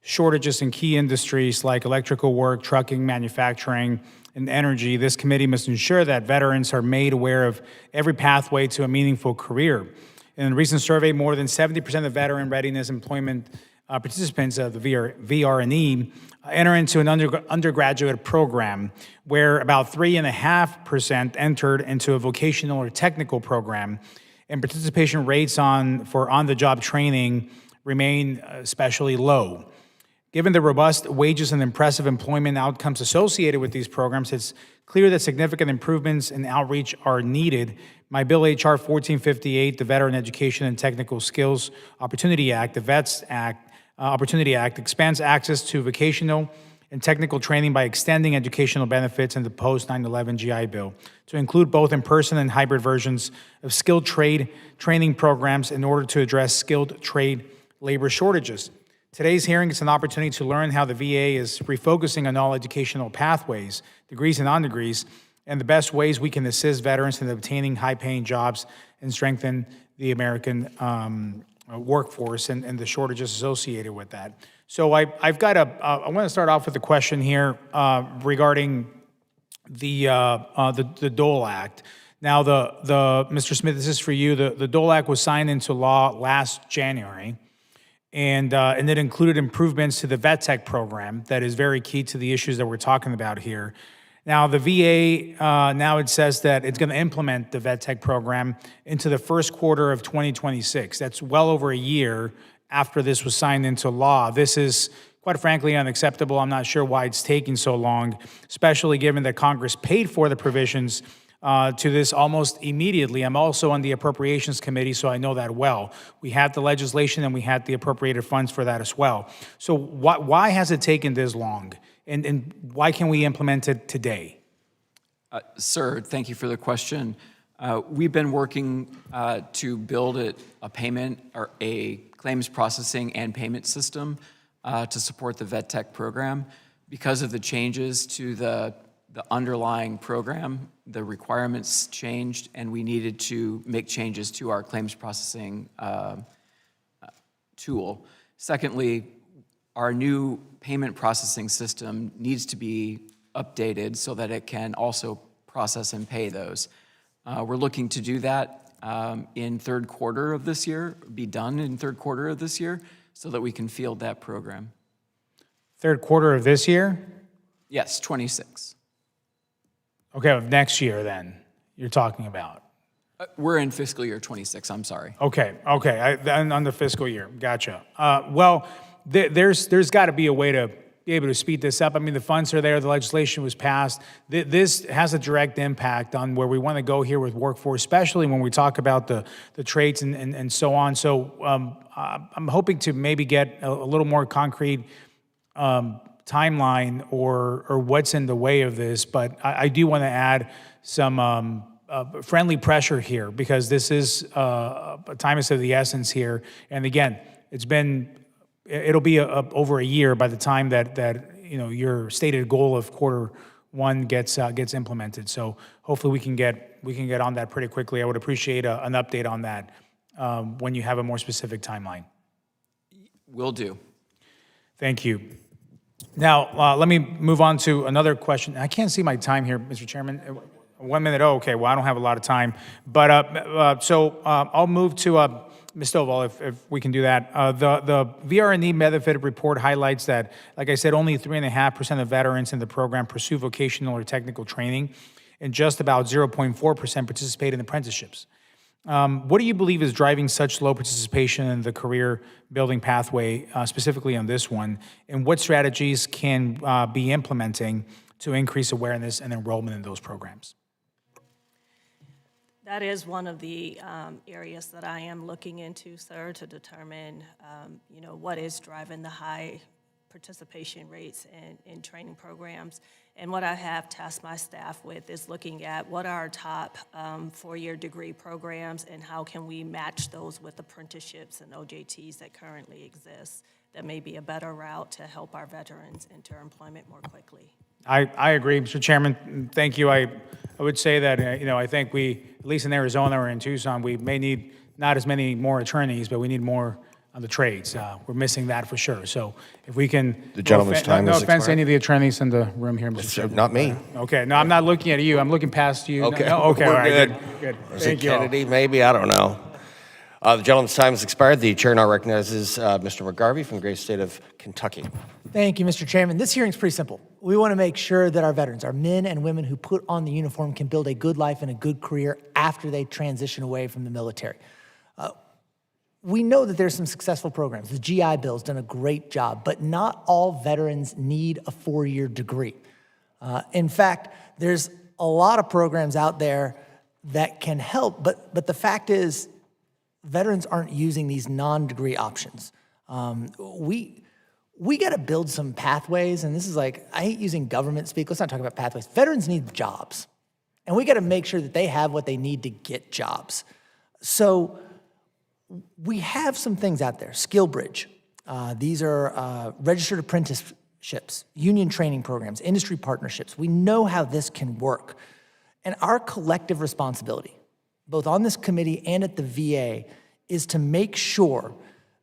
shortages in key industries like electrical work, trucking, manufacturing, and energy, this committee must ensure that veterans are made aware of every pathway to a meaningful career. In a recent survey, more than 70% of veteran readiness employment participants of the VRE enter into an undergraduate program, where about 3.5% entered into a vocational or technical program, and participation rates for on-the-job training remain especially low. Given the robust wages and impressive employment outcomes associated with these programs, it's clear that significant improvements in outreach are needed. My bill, H.R. 1458, the Veteran Education and Technical Skills Opportunity Act, the VETS Act, Opportunity Act, expands access to vocational and technical training by extending educational benefits in the post-9/11 GI Bill to include both in-person and hybrid versions of skilled trade training programs in order to address skilled trade labor shortages. Today's hearing is an opportunity to learn how the VA is refocusing on all educational pathways, degrees and non-degrees, and the best ways we can assist veterans in obtaining high-paying jobs and strengthen the American workforce and the shortages associated with that. So I want to start off with a question here regarding the Dole Act. Now, Mr. Smith, this is for you. The Dole Act was signed into law last January, and it included improvements to the vet tech program that is very key to the issues that we're talking about here. Now, the VA, now it says that it's going to implement the vet tech program into the first quarter of 2026. That's well over a year after this was signed into law. This is, quite frankly, unacceptable. I'm not sure why it's taking so long, especially given that Congress paid for the provisions to this almost immediately. I'm also on the Appropriations Committee, so I know that well. We had the legislation and we had the appropriated funds for that as well. So why has it taken this long? And why can we implement it today? Sir, thank you for the question. We've been working to build a payment or a claims processing and payment system to support the vet tech program. Because of the changes to the underlying program, the requirements changed, and we needed to make changes to our claims processing tool. Secondly, our new payment processing system needs to be updated so that it can also process and pay those. We're looking to do that in third quarter of this year, be done in third quarter of this year, so that we can field that program. Third quarter of this year? Yes, 26. Okay, of next year then, you're talking about. We're in fiscal year 26, I'm sorry. Okay, on the fiscal year, gotcha. Well, there's got to be a way to be able to speed this up. I mean, the funds are there, the legislation was passed. This has a direct impact on where we want to go here with workforce, especially when we talk about the trades and so on. So I'm hoping to maybe get a little more concrete timeline or what's in the way of this, but I do want to add some friendly pressure here, because this is time is of the essence here. And again, it'll be over a year by the time that your stated goal of quarter one gets implemented. So hopefully we can get on that pretty quickly. I would appreciate an update on that when you have a more specific timeline. Will do. Thank you. Now, let me move on to another question. I can't see my time here, Mr. Chairman. 1 minute. Oh, okay. Well, I don't have a lot of time. But so I'll move to Ms. Stovall, if we can do that. The VRNE Benefit report highlights that, like I said, only 3.5% of veterans in the program pursue vocational or technical training, and just about 0.4% participate in apprenticeships. What do you believe is driving such low participation in the career building pathway, specifically on this one? And what strategies can be implementing to increase awareness and enrollment in those programs? That is one of the areas that I am looking into, sir, to determine, what is driving the high participation rates in training programs. And what I have tasked my staff with is looking at what are our top four-year degree programs and how can we match those with apprenticeships and OJTs that currently exist. That may be a better route to help our veterans enter employment more quickly. I agree, Mr. Chairman. Thank you. I would say that, I think we, at least in Arizona or in Tucson, we may need not as many more attorneys, but we need more on the trades. We're missing that for sure. So if we can. The gentleman's time no has offense to expired. any of the attorneys in the room here, Mr. Chairman. Not me. Okay, no, I'm not looking at you. I'm looking past you. Okay, No, okay, all we're right, good. good. Is it Thank you all. Kennedy? Maybe, I don't know. The gentleman's time has expired. The chair now recognizes Mr. McGarvey from the great state of Kentucky. Thank you, Mr. Chairman. This hearing's pretty simple. We want to make sure that our veterans, our men and women who put on the uniform, can build a good life and a good career after they transition away from the military. We know that there's some successful programs. The GI Bill's done a great job, but not all veterans need a four-year degree. In fact, there's a lot of programs out there that can help, but the fact is, veterans aren't using these non-degree options. We got to build some pathways, and this is like, I hate using government speak. Let's not talk about pathways. Veterans need jobs, and we got to make sure that they have what they need to get jobs. So we have some things out there. SkillBridge. These are registered apprenticeships, union training programs, industry partnerships. We know how this can work. And our collective responsibility, both on this committee and at the VA, is to make sure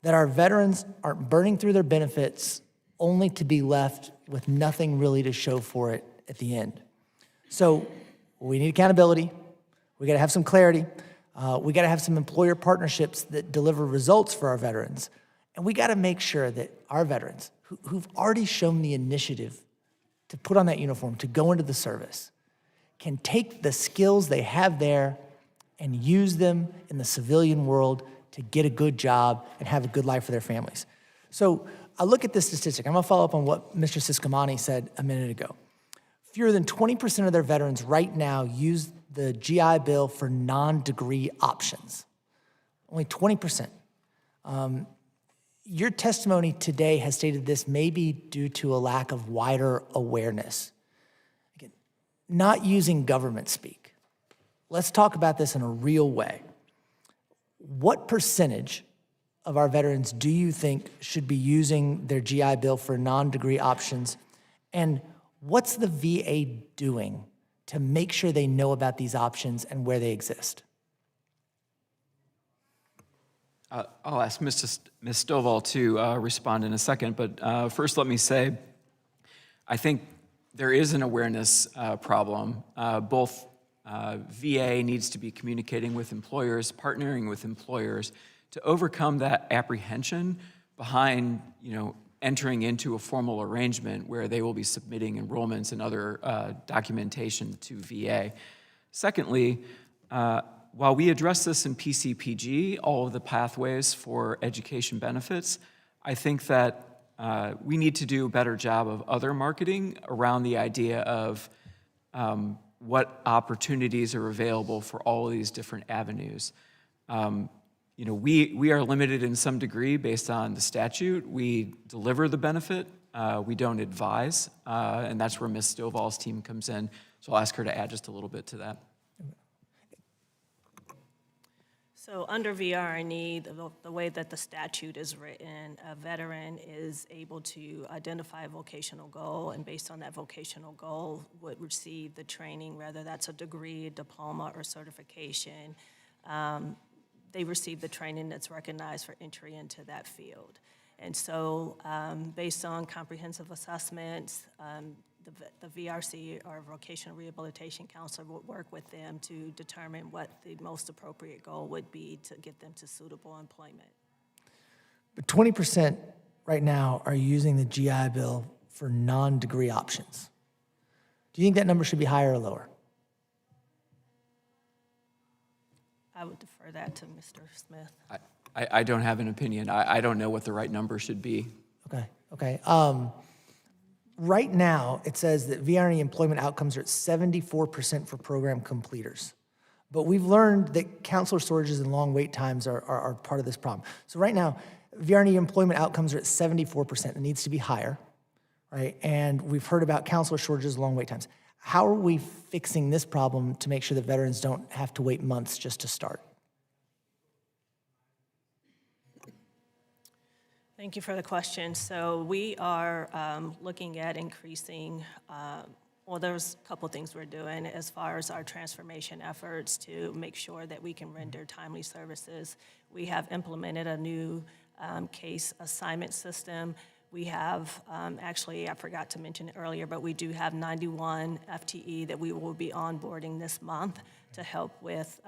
that our veterans aren't burning through their benefits only to be left with nothing really to show for it at the end. So we need accountability. We got to have some clarity. We got to have some employer partnerships that deliver results for our veterans. And we got to make sure that our veterans who've already shown the initiative to put on that uniform, to go into the service, can take the skills they have there and use them in the civilian world to get a good job and have a good life for their families. So I look at this statistic. I'm gonna follow up on what Mr. Subcommittee said a minute ago. Fewer than 20% of their veterans right now use the GI Bill for non-degree options. Only 20%. Your testimony today has stated this may be due to a lack of wider awareness. Again, not using government speak. Let's talk about this in a real way. What percentage of our veterans do you think should be using their GI Bill for non-degree options? And what's the VA doing to make sure they know about these options and where they exist? I'll ask Ms. Stovall to respond in a second, but first let me say, I think there is an awareness problem. Both VA needs to be communicating with employers, partnering with employers to overcome that apprehension behind, entering into a formal arrangement where they will be submitting enrollments and other documentation to VA. Secondly, while we address this in PCPG, all of the pathways for education benefits, I think that we need to do a better job of other marketing around the idea of what opportunities are available for all of these different avenues. We are limited in some degree based on the statute. We deliver the benefit, we don't advise, and that's where Ms. Stovall's team comes in. So I'll ask her to add just a little bit to that. So under VRNE, the way that the statute is written, a veteran is able to identify a vocational goal, and based on that vocational goal would receive the training, whether that's a degree, a diploma, or certification. They receive the training that's recognized for entry into that field. And so based on comprehensive assessments, the VRC, or Vocational Rehabilitation Counselor, would work with them to determine what the most appropriate goal would be to get them to suitable employment. But 20% right now are using the GI Bill for non-degree options. Do you think that number should be higher or lower? I would defer that to Mr. Smith. I don't have an opinion. I don't know what the right number should be. Okay. Right now, it says that VRE employment outcomes are at 74% for program completers. But we've learned that counselor shortages and long wait times are part of this problem. So right now, VRE employment outcomes are at 74%. It needs to be higher, right? And we've heard about counselor shortages, long wait times. How are we fixing this problem to make sure that veterans don't have to wait months just to start? Thank you for the question. So we are looking at increasing, there's a couple things we're doing as far as our transformation efforts to make sure that we can render timely services. We have implemented a new case assignment system. We have, actually, I forgot to mention it earlier, but we do have 91 FTE that we will be onboarding this month to help with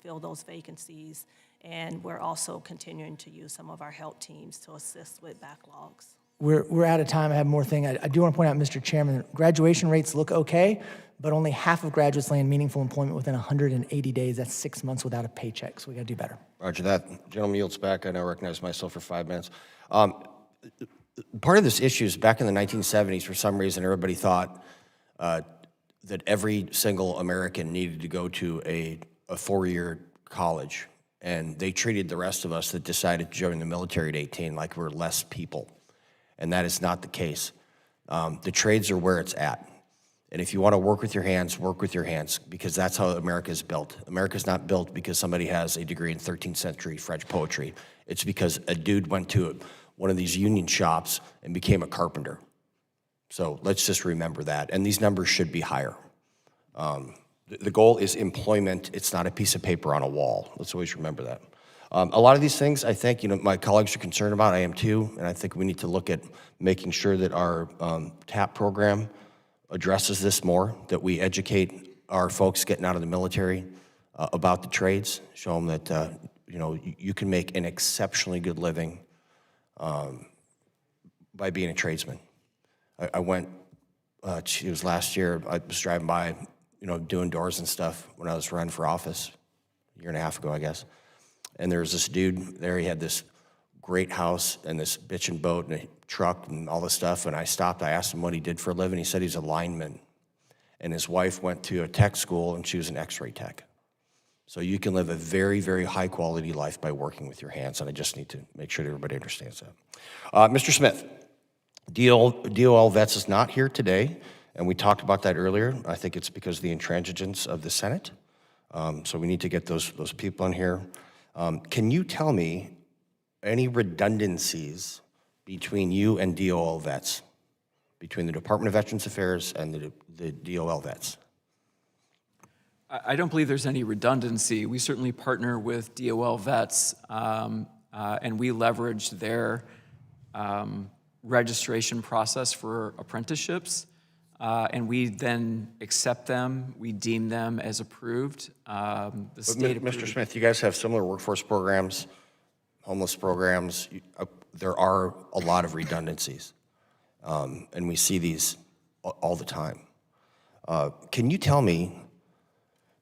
fill those vacancies. And we're also continuing to use some of our help teams to assist with backlogs. We're out of time. I have more thing. I do want to point out, Mr. Chairman, graduation rates look okay, but only half of graduates land meaningful employment within 180 days. That's 6 months without a paycheck, so we got to do better. Roger that. Gentleman yields back. I now recognize myself for 5 minutes. Part of this issue is back in the 1970s, for some reason, everybody thought that every single American needed to go to a 4-year college. And they treated the rest of us that decided to join the military at 18 like we're less people. And that is not the case. The trades are where it's at. And if you want to work with your hands, because that's how America is built. America's not built because somebody has a degree in 13th century French poetry. It's because a dude went to one of these union shops and became a carpenter. So let's just remember that. And these numbers should be higher. The goal is employment. It's not a piece of paper on a wall. Let's always remember that. A lot of these things, I think, my colleagues are concerned about. I am too, and I think we need to look at making sure that our TAP program addresses this more, that we educate our folks getting out of the military about the trades, show them that you can make an exceptionally good living by being a tradesman. I went. It was last year. I was driving by, doing doors and stuff when I was running for office a year and a half ago, I guess. And there was this dude there. He had this great house and this bitchin' boat and a truck and all this stuff. And I stopped. I asked him what he did for a living. He said he's a lineman. And his wife went to a tech school, and she was an x-ray tech. So you can live a very, very high-quality life by working with your hands, and I just need to make sure that everybody understands that. Mr. Smith, DOL Vets is not here today, and we talked about that earlier. I think it's because of the intransigence of the Senate. So we need to get those people in here. Can you tell me any redundancies between you and DOL Vets, between the Department of Veterans Affairs and the DOL Vets? I don't believe there's any redundancy. We certainly partner with DOL vets, and we leverage their registration process for apprenticeships, and we then accept them, we deem them as approved. The state Mr. Smith, you guys have similar workforce programs, homeless programs. There are a lot of redundancies, and we see these all the time. Can you tell me,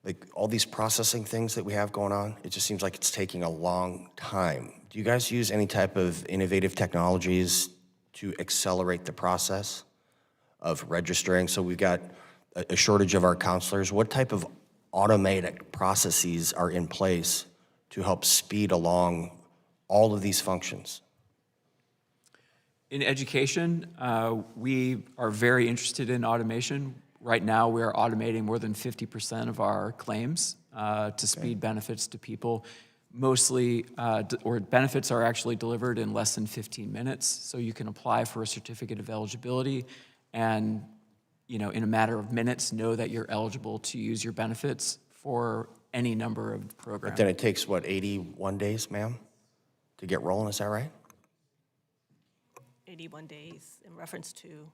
like, all these processing things that we have going on, it just seems like it's taking a long time. Do you guys use any type of innovative technologies to accelerate the process of registering? So we've got a shortage of our counselors. What type of automated processes are in place to help speed along all of these functions? In education, we are very interested in automation. Right now, we are automating more than 50% of our claims to speed benefits to people. Mostly, or benefits are actually delivered in less than 15 minutes. So you can apply for a certificate of eligibility and, in a matter of minutes, know that you're eligible to use your benefits for any number of programs. But then it takes, what, 81 days, ma'am, to get rolling, is that right? 81 days in reference to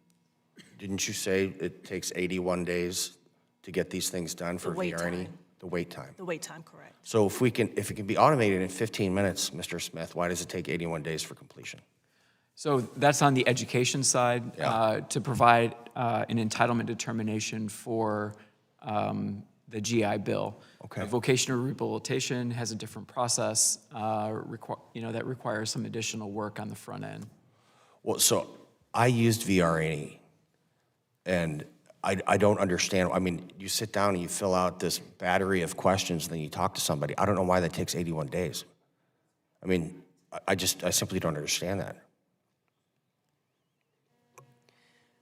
Didn't you say it takes 81 days to get these things done for wait VRNE? time. The wait time. the wait time, correct? So if it can be automated in 15 minutes, Mr. Smith, why does it take 81 days for completion? So that's on the education side, Yeah. to provide an entitlement determination for the GI Bill. Okay. Vocational rehabilitation has a different process that requires some additional work on the front end. Well, so I used VRNE, and I don't understand. I mean, you sit down and you fill out this battery of questions, and then you talk to somebody. I don't know why that takes 81 days. I mean, I simply don't understand that.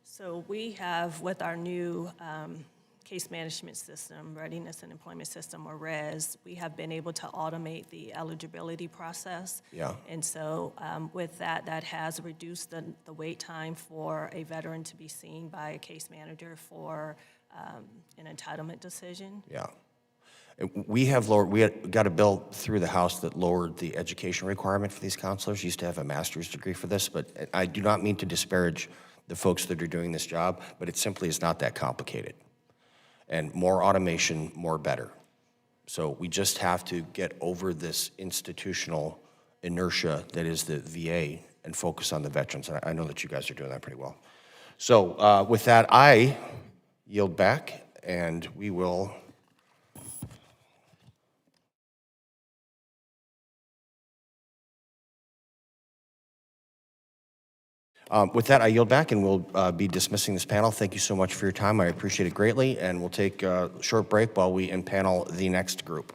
So we have, with our new case management system, Readiness and Employment System, or RES, we have been able to automate the eligibility process. Yeah. And so with that has reduced the wait time for a veteran to be seen by a case manager for an entitlement decision. Yeah. We got a bill through the House that lowered the education requirement for these counselors. Used to have a master's degree for this, but I do not mean to disparage the folks that are doing this job, but it simply is not that complicated. And more automation, more better. So we just have to get over this institutional inertia that is the VA and focus on the veterans. And I know that you guys are doing that pretty well. So with that, I yield back, and we will with that, I yield back, and we'll be dismissing this panel. Thank you so much for your time. I appreciate it greatly, and we'll take a short break while we impanel the next group.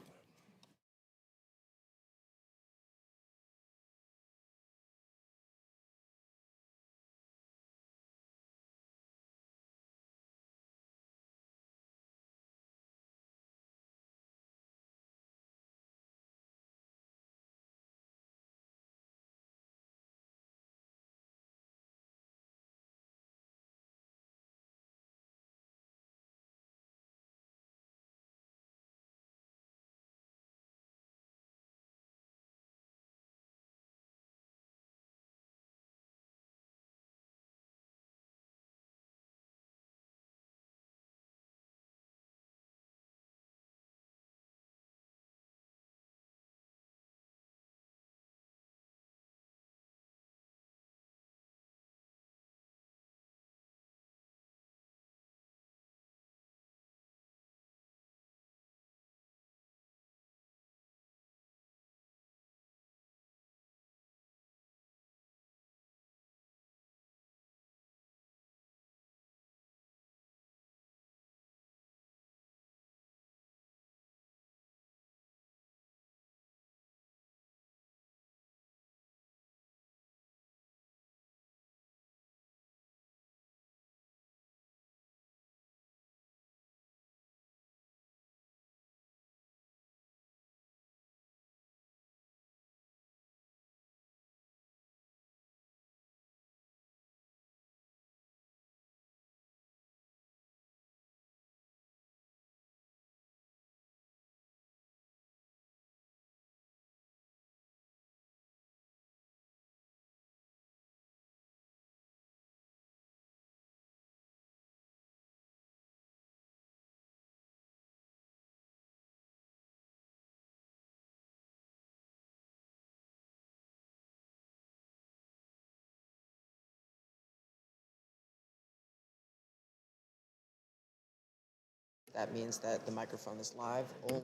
That means that the microphone is live only.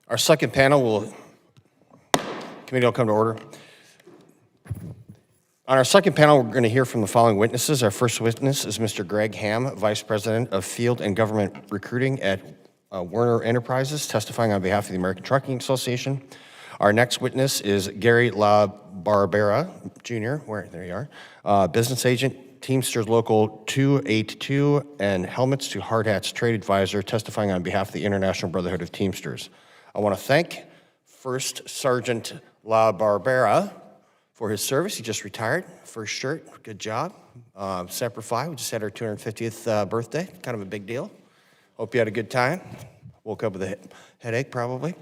Our second panel committee will come to order. On our second panel, we're going to hear from the following witnesses. Our first witness is Mr. Greg Ham, Vice President of Field and Government Recruiting at Werner Enterprises, testifying on behalf of the American Trucking Association. Our next witness is Gary La Barbera, Jr., there you are, business agent, Teamsters Local 282, and Helmets to Hard Hats Trade Advisor, testifying on behalf of the International Brotherhood of Teamsters. I want to thank First Sergeant La Barbera for his service. He just retired. First shirt, good job. Semper Fi, we just had our 250th birthday, kind of a big deal. Hope you had a good time. Woke up with a headache, probably.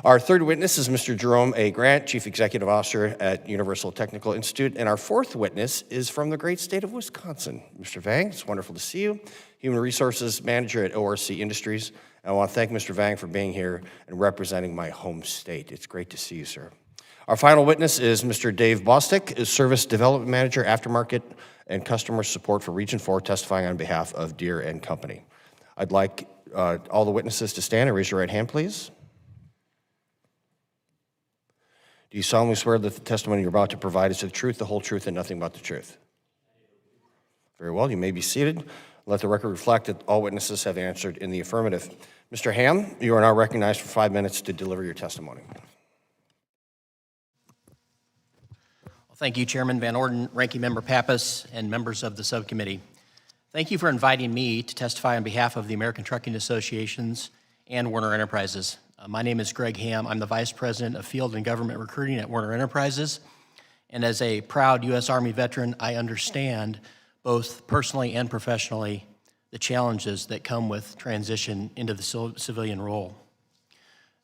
Our third witness is Mr. Jerome A. Grant, Chief Executive Officer at Universal Technical Institute. And our fourth witness is from the great state of Wisconsin. Mr. Vang, it's wonderful to see you. Human Resources Manager at ORC Industries. And I want to thank Mr. Vang for being here and representing my home state. It's great to see you, sir. Our final witness is Mr. Dave Bostic, Service Development Manager, Aftermarket and Customer Support for Region 4, testifying on behalf of Deere and Company. I'd like all the witnesses to stand and raise your right hand, please. Do you solemnly swear that the testimony you're about to provide is the truth, the whole truth, and nothing but the truth? Very well, you may be seated. Let the record reflect that all witnesses have answered in the affirmative. Mr. Ham, you are now recognized for 5 minutes to deliver your testimony. Thank you, Chairman Van Orden, Ranking Member Pappas, and members of the subcommittee. Thank you for inviting me to testify on behalf of the American Trucking Associations and Werner Enterprises. My name is Greg Ham. I'm the Vice President of Field and Government Recruiting at Werner Enterprises. And as a proud U.S. Army veteran, I understand, both personally and professionally, the challenges that come with transition into the civilian role.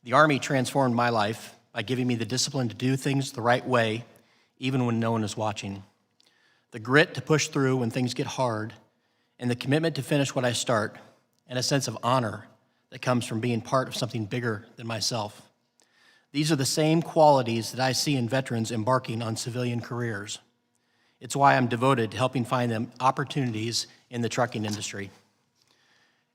The Army transformed my life by giving me the discipline to do things the right way, even when no one is watching, the grit to push through when things get hard, and the commitment to finish what I start, and a sense of honor that comes from being part of something bigger than myself. These are the same qualities that I see in veterans embarking on civilian careers. It's why I'm devoted to helping find them opportunities in the trucking industry.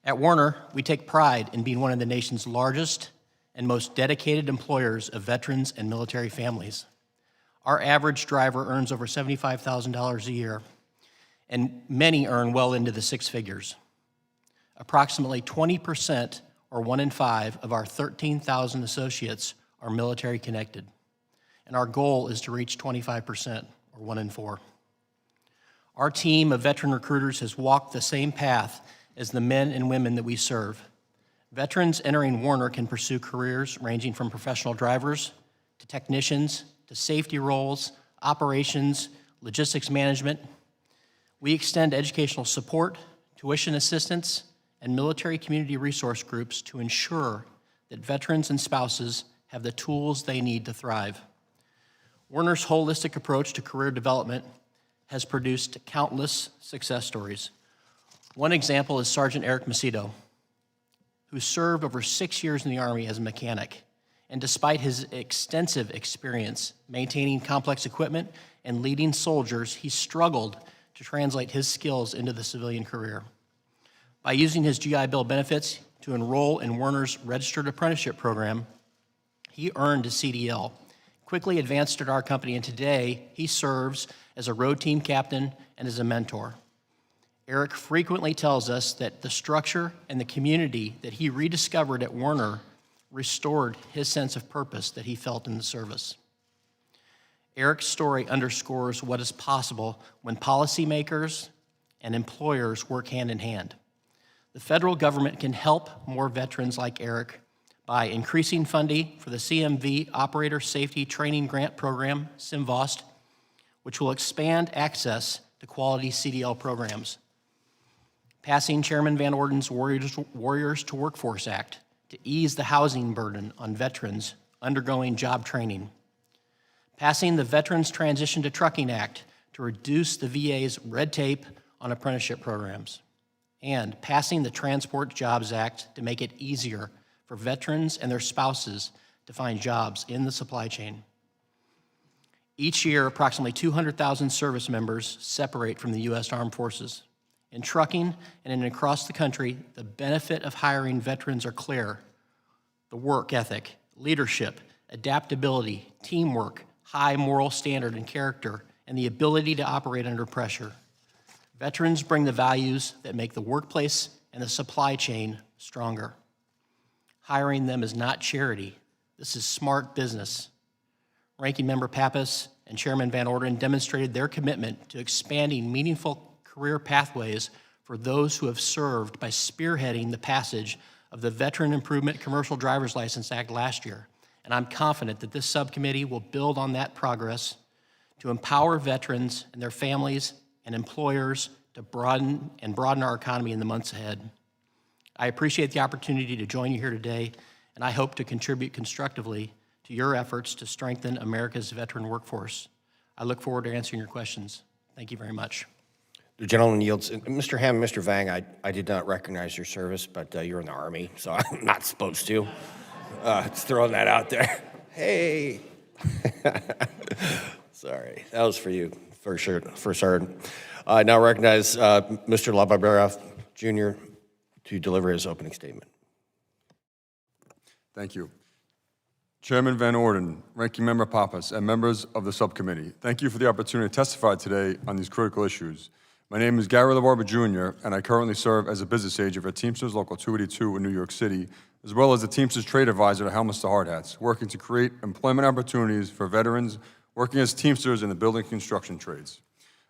At Werner, we take pride in being one of the nation's largest and most dedicated employers of veterans and military families. Our average driver earns over $75,000 a year, and many earn well into the six figures. Approximately 20%, or 1 in 5, of our 13,000 associates are military connected, and our goal is to reach 25%, or 1 in 4. Our team of veteran recruiters has walked the same path as the men and women that we serve. Veterans entering Werner can pursue careers ranging from professional drivers to technicians to safety roles, operations, logistics management. We extend educational support, tuition assistance, and military community resource groups to ensure that veterans and spouses have the tools they need to thrive. Werner's holistic approach to career development has produced countless success stories. One example is Sergeant Eric Macedo, who served over 6 years in the Army as a mechanic. And despite his extensive experience maintaining complex equipment and leading soldiers, he struggled to translate his skills into the civilian career. By using his GI Bill benefits to enroll in Werner's Registered Apprenticeship Program, he earned a CDL, quickly advanced at our company, and today he serves as a road team captain and as a mentor. Eric frequently tells us that the structure and the community that he rediscovered at Werner restored his sense of purpose that he felt in the service. Eric's story underscores what is possible when policymakers and employers work hand in hand. The federal government can help more veterans like Eric by increasing funding for the CMV Operator Safety Training Grant Program, SIMVOST, which will expand access to quality CDL programs. Passing Chairman Van Orden's Warriors to Workforce Act to ease the housing burden on veterans undergoing job training. Passing the Veterans Transition to Trucking Act to reduce the VA's red tape on apprenticeship programs. And passing the Transport Jobs Act to make it easier for veterans and their spouses to find jobs in the supply chain. Each year, approximately 200,000 service members separate from the U.S. Armed Forces. In trucking and across the country, the benefit of hiring veterans are clear. The work ethic, leadership, adaptability, teamwork, high moral standard and character, and the ability to operate under pressure. Veterans bring the values that make the workplace and the supply chain stronger. Hiring them is not charity. This is smart business. Ranking Member Pappas and Chairman Van Orden demonstrated their commitment to expanding meaningful career pathways for those who have served by spearheading the passage of the Veteran Improvement Commercial Driver's License Act last year. And I'm confident that this subcommittee will build on that progress to empower veterans and their families and employers to broaden our economy in the months ahead. I appreciate the opportunity to join you here today, and I hope to contribute constructively to your efforts to strengthen America's veteran workforce. I look forward to answering your questions. Thank you very much. The gentleman yields. Mr. Hamm, Mr. Vang, I did not recognize your service, but you're in the Army, so I'm not supposed to. Just throwing that out there. Hey. Sorry, that was for you, for sure, for certain. I now recognize Mr. LaBarbera Jr. to deliver his opening statement. Thank you. Chairman Van Orden, Ranking Member Pappas, and members of the subcommittee, thank you for the opportunity to testify today on these critical issues. My name is Gary LaBarba Jr., and I currently serve as a business agent for Teamsters Local 282 in New York City, as well as the Teamsters Trade Advisor to Helmets to Hard Hats, working to create employment opportunities for veterans working as Teamsters in the building construction trades.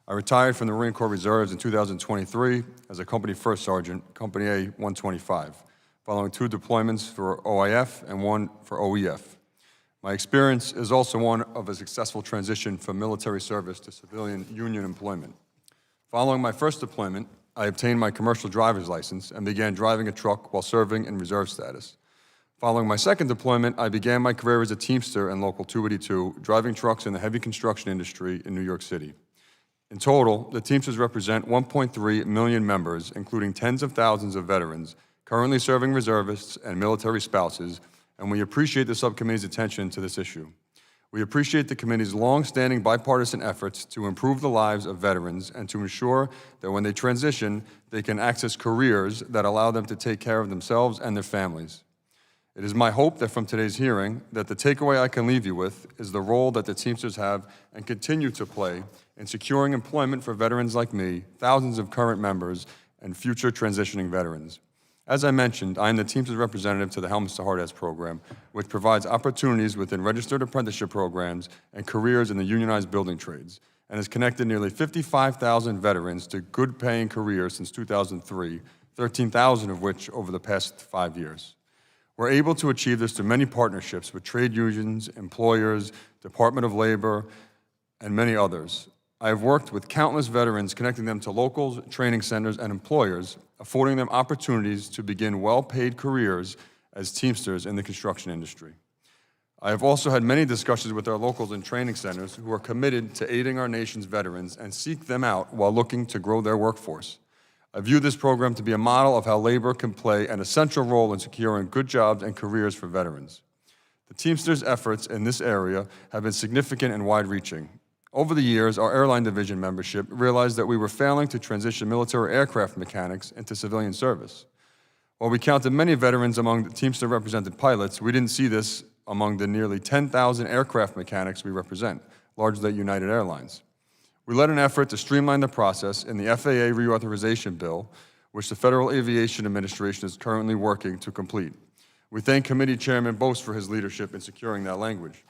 I retired from the Marine Corps Reserves in 2023 as a Company First Sergeant, Company A 125, following 2 deployments for OIF and 1 for OEF. My experience is also one of a successful transition from military service to civilian union employment. Following my first deployment, I obtained my commercial driver's license and began driving a truck while serving in reserve status. Following my second deployment, I began my career as a Teamster in Local 282, driving trucks in the heavy construction industry in New York City. In total, the Teamsters represent 1.3 million members, including tens of thousands of veterans, currently serving reservists and military spouses, and we appreciate the subcommittee's attention to this issue. We appreciate the committee's long-standing bipartisan efforts to improve the lives of veterans and to ensure that when they transition, they can access careers that allow them to take care of themselves and their families. It is my hope that from today's hearing, that the takeaway I can leave you with is the role that the Teamsters have and continue to play in securing employment for veterans like me, thousands of current members, and future transitioning veterans. As I mentioned, I am the Teamsters representative to the Helmets to Hard Hats program, which provides opportunities within registered apprenticeship programs and careers in the unionized building trades, and has connected nearly 55,000 veterans to good-paying careers since 2003, 13,000 of which over the past 5 years. We're able to achieve this through many partnerships with trade unions, employers, Department of Labor, and many others. I have worked with countless veterans, connecting them to locals, training centers, and employers, affording them opportunities to begin well-paid careers as Teamsters in the construction industry. I have also had many discussions with our locals and training centers who are committed to aiding our nation's veterans and seek them out while looking to grow their workforce. I view this program to be a model of how labor can play an essential role in securing good jobs and careers for veterans. The Teamsters' efforts in this area have been significant and wide-reaching. Over the years, our airline division membership realized that we were failing to transition military aircraft mechanics into civilian service. While we counted many veterans among the Teamster-represented pilots, we didn't see this among the nearly 10,000 aircraft mechanics we represent, largely at United Airlines. We led an effort to streamline the process in the FAA reauthorization bill, which the Federal Aviation Administration is currently working to complete. We thank Committee Chairman Bose for his leadership in securing that language.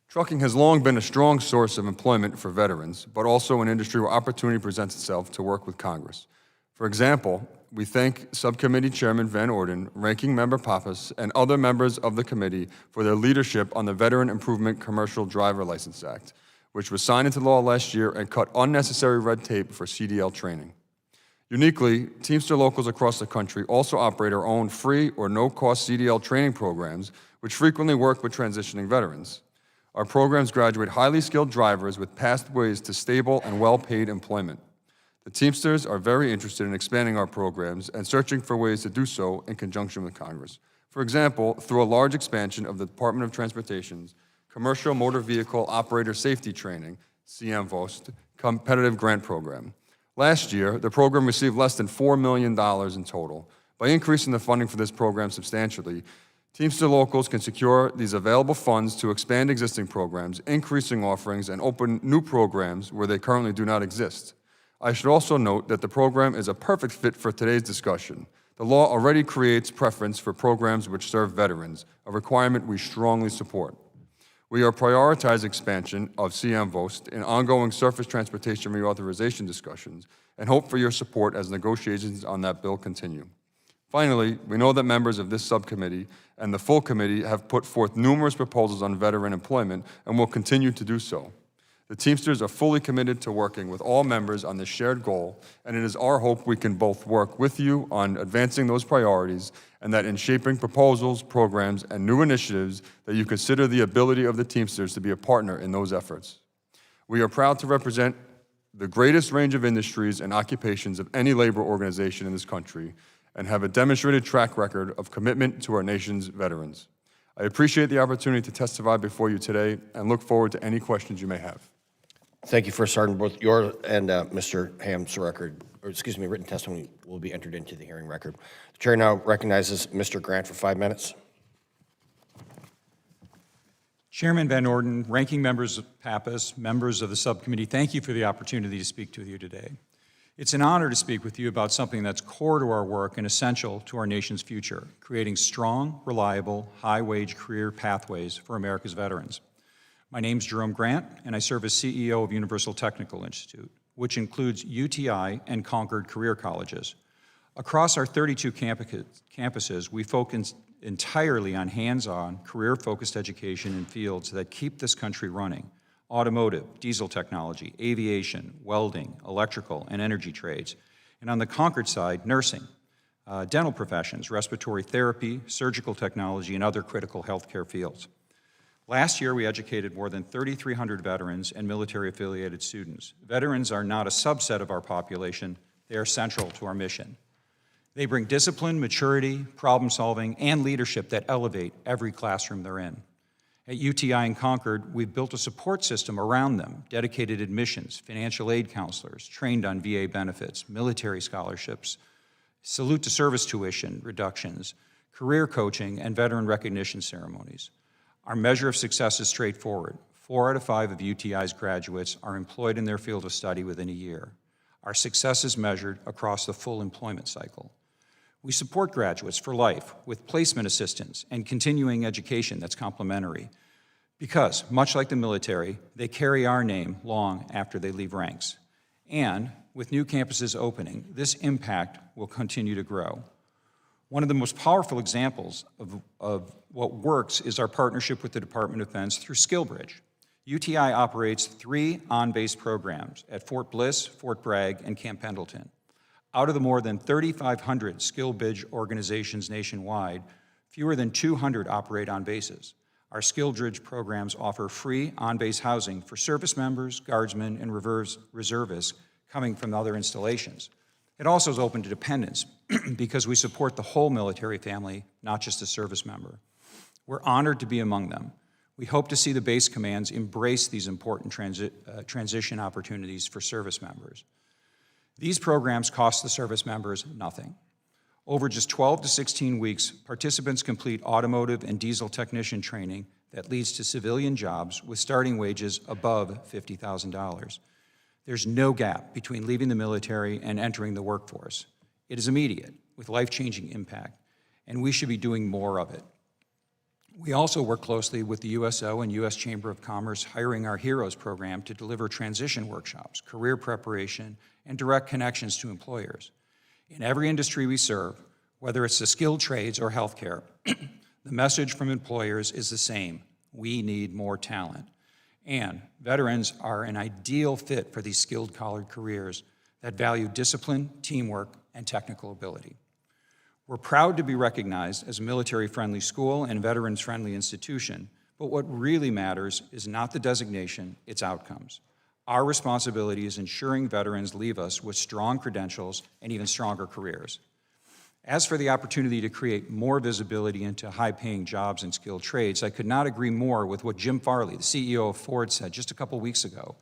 Trucking has long been a strong source of employment for veterans, but also an industry where opportunity presents itself to work with Congress. For example, we thank Subcommittee Chairman Van Orden, Ranking Member Pappas, and other members of the committee for their leadership on the Veteran Improvement Commercial Driver License Act, which was signed into law last year and cut unnecessary red tape for CDL training. Uniquely, Teamster locals across the country also operate our own free or no-cost CDL training programs, which frequently work with transitioning veterans. Our programs graduate highly skilled drivers with pathways to stable and well-paid employment. The Teamsters are very interested in expanding our programs and searching for ways to do so in conjunction with Congress. For example, through a large expansion of the Department of Transportation's Commercial Motor Vehicle Operator Safety Training, CMVOST, competitive grant program. Last year, the program received less than $4 million in total. By increasing the funding for this program substantially, Teamster locals can secure these available funds to expand existing programs, increasing offerings, and open new programs where they currently do not exist. I should also note that the program is a perfect fit for today's discussion. The law already creates preference for programs which serve veterans, a requirement we strongly support. We are prioritizing expansion of CMVOST in ongoing surface transportation reauthorization discussions and hope for your support as negotiations on that bill continue. Finally, we know that members of this subcommittee and the full committee have put forth numerous proposals on veteran employment and will continue to do so. The Teamsters are fully committed to working with all members on this shared goal, and it is our hope we can both work with you on advancing those priorities and that in shaping proposals, programs, and new initiatives that you consider the ability of the Teamsters to be a partner in those efforts. We are proud to represent the greatest range of industries and occupations of any labor organization in this country and have a demonstrated track record of commitment to our nation's veterans. I appreciate the opportunity to testify before you today and look forward to any questions you may have. Thank you, First Sergeant. Both your and Mr. Ham's written testimony will be entered into the hearing record. The chair now recognizes Mr. Grant for 5 minutes. Chairman Van Orden, ranking members of Pappas, members of the subcommittee, thank you for the opportunity to speak to you today. It's an honor to speak with you about something that's core to our work and essential to our nation's future, creating strong, reliable, high-wage career pathways for America's veterans. My name's Jerome Grant, and I serve as CEO of Universal Technical Institute, which includes UTI and Concord Career Colleges. Across our 32 campuses, we focus entirely on hands-on, career-focused education in fields that keep this country running: automotive, diesel technology, aviation, welding, electrical, and energy trades. And on the Concord side, nursing. dental professions, respiratory therapy, surgical technology, and other critical healthcare fields. Last year, we educated more than 3,300 veterans and military-affiliated students. Veterans are not a subset of our population. They are central to our mission. They bring discipline, maturity, problem-solving, and leadership that elevate every classroom they're in. At UTI in Concord, we've built a support system around them, dedicated admissions, financial aid counselors, trained on VA benefits, military scholarships, salute to service tuition reductions, career coaching, and veteran recognition ceremonies. Our measure of success is straightforward. 4 out of 5 of UTI's graduates are employed in their field of study within a year. Our success is measured across the full employment cycle. We support graduates for life with placement assistance and continuing education that's complementary because, much like the military, they carry our name long after they leave ranks. And with new campuses opening, this impact will continue to grow. One of the most powerful examples of what works is our partnership with the Department of Defense through SkillBridge. UTI operates 3 on-base programs at Fort Bliss, Fort Bragg, and Camp Pendleton. Out of the more than 3,500 SkillBridge organizations nationwide, fewer than 200 operate on bases. Our SkillBridge programs offer free on-base housing for service members, guardsmen, and reservists coming from other installations. It also is open to dependents because we support the whole military family, not just a service member. We're honored to be among them. We hope to see the base commands embrace these important transition opportunities for service members. These programs cost the service members nothing. Over just 12 to 16 weeks, participants complete automotive and diesel technician training that leads to civilian jobs with starting wages above $50,000. There's no gap between leaving the military and entering the workforce. It is immediate, with life-changing impact, and we should be doing more of it. We also work closely with the USO and U.S. Chamber of Commerce Hiring Our Heroes program to deliver transition workshops, career preparation, and direct connections to employers. In every industry we serve, whether it's the skilled trades or healthcare, the message from employers is the same: we need more talent. And veterans are an ideal fit for these skilled collared careers that value discipline, teamwork, and technical ability. We're proud to be recognized as a military-friendly school and veterans-friendly institution, but what really matters is not the designation, it's outcomes. Our responsibility is ensuring veterans leave us with strong credentials and even stronger careers. As for the opportunity to create more visibility into high-paying jobs and skilled trades, I could not agree more with what Jim Farley, the CEO of Ford, said just a couple weeks ago.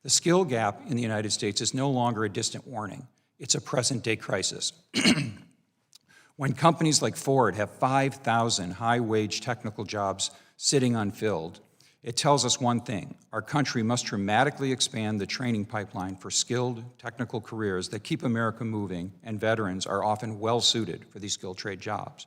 The skill gap in the United States is no longer a distant warning. It's a present-day crisis. When companies like Ford have 5,000 high-wage technical jobs sitting unfilled, it tells us one thing: our country must dramatically expand the training pipeline for skilled technical careers that keep America moving, and veterans are often well-suited for these skilled trade jobs.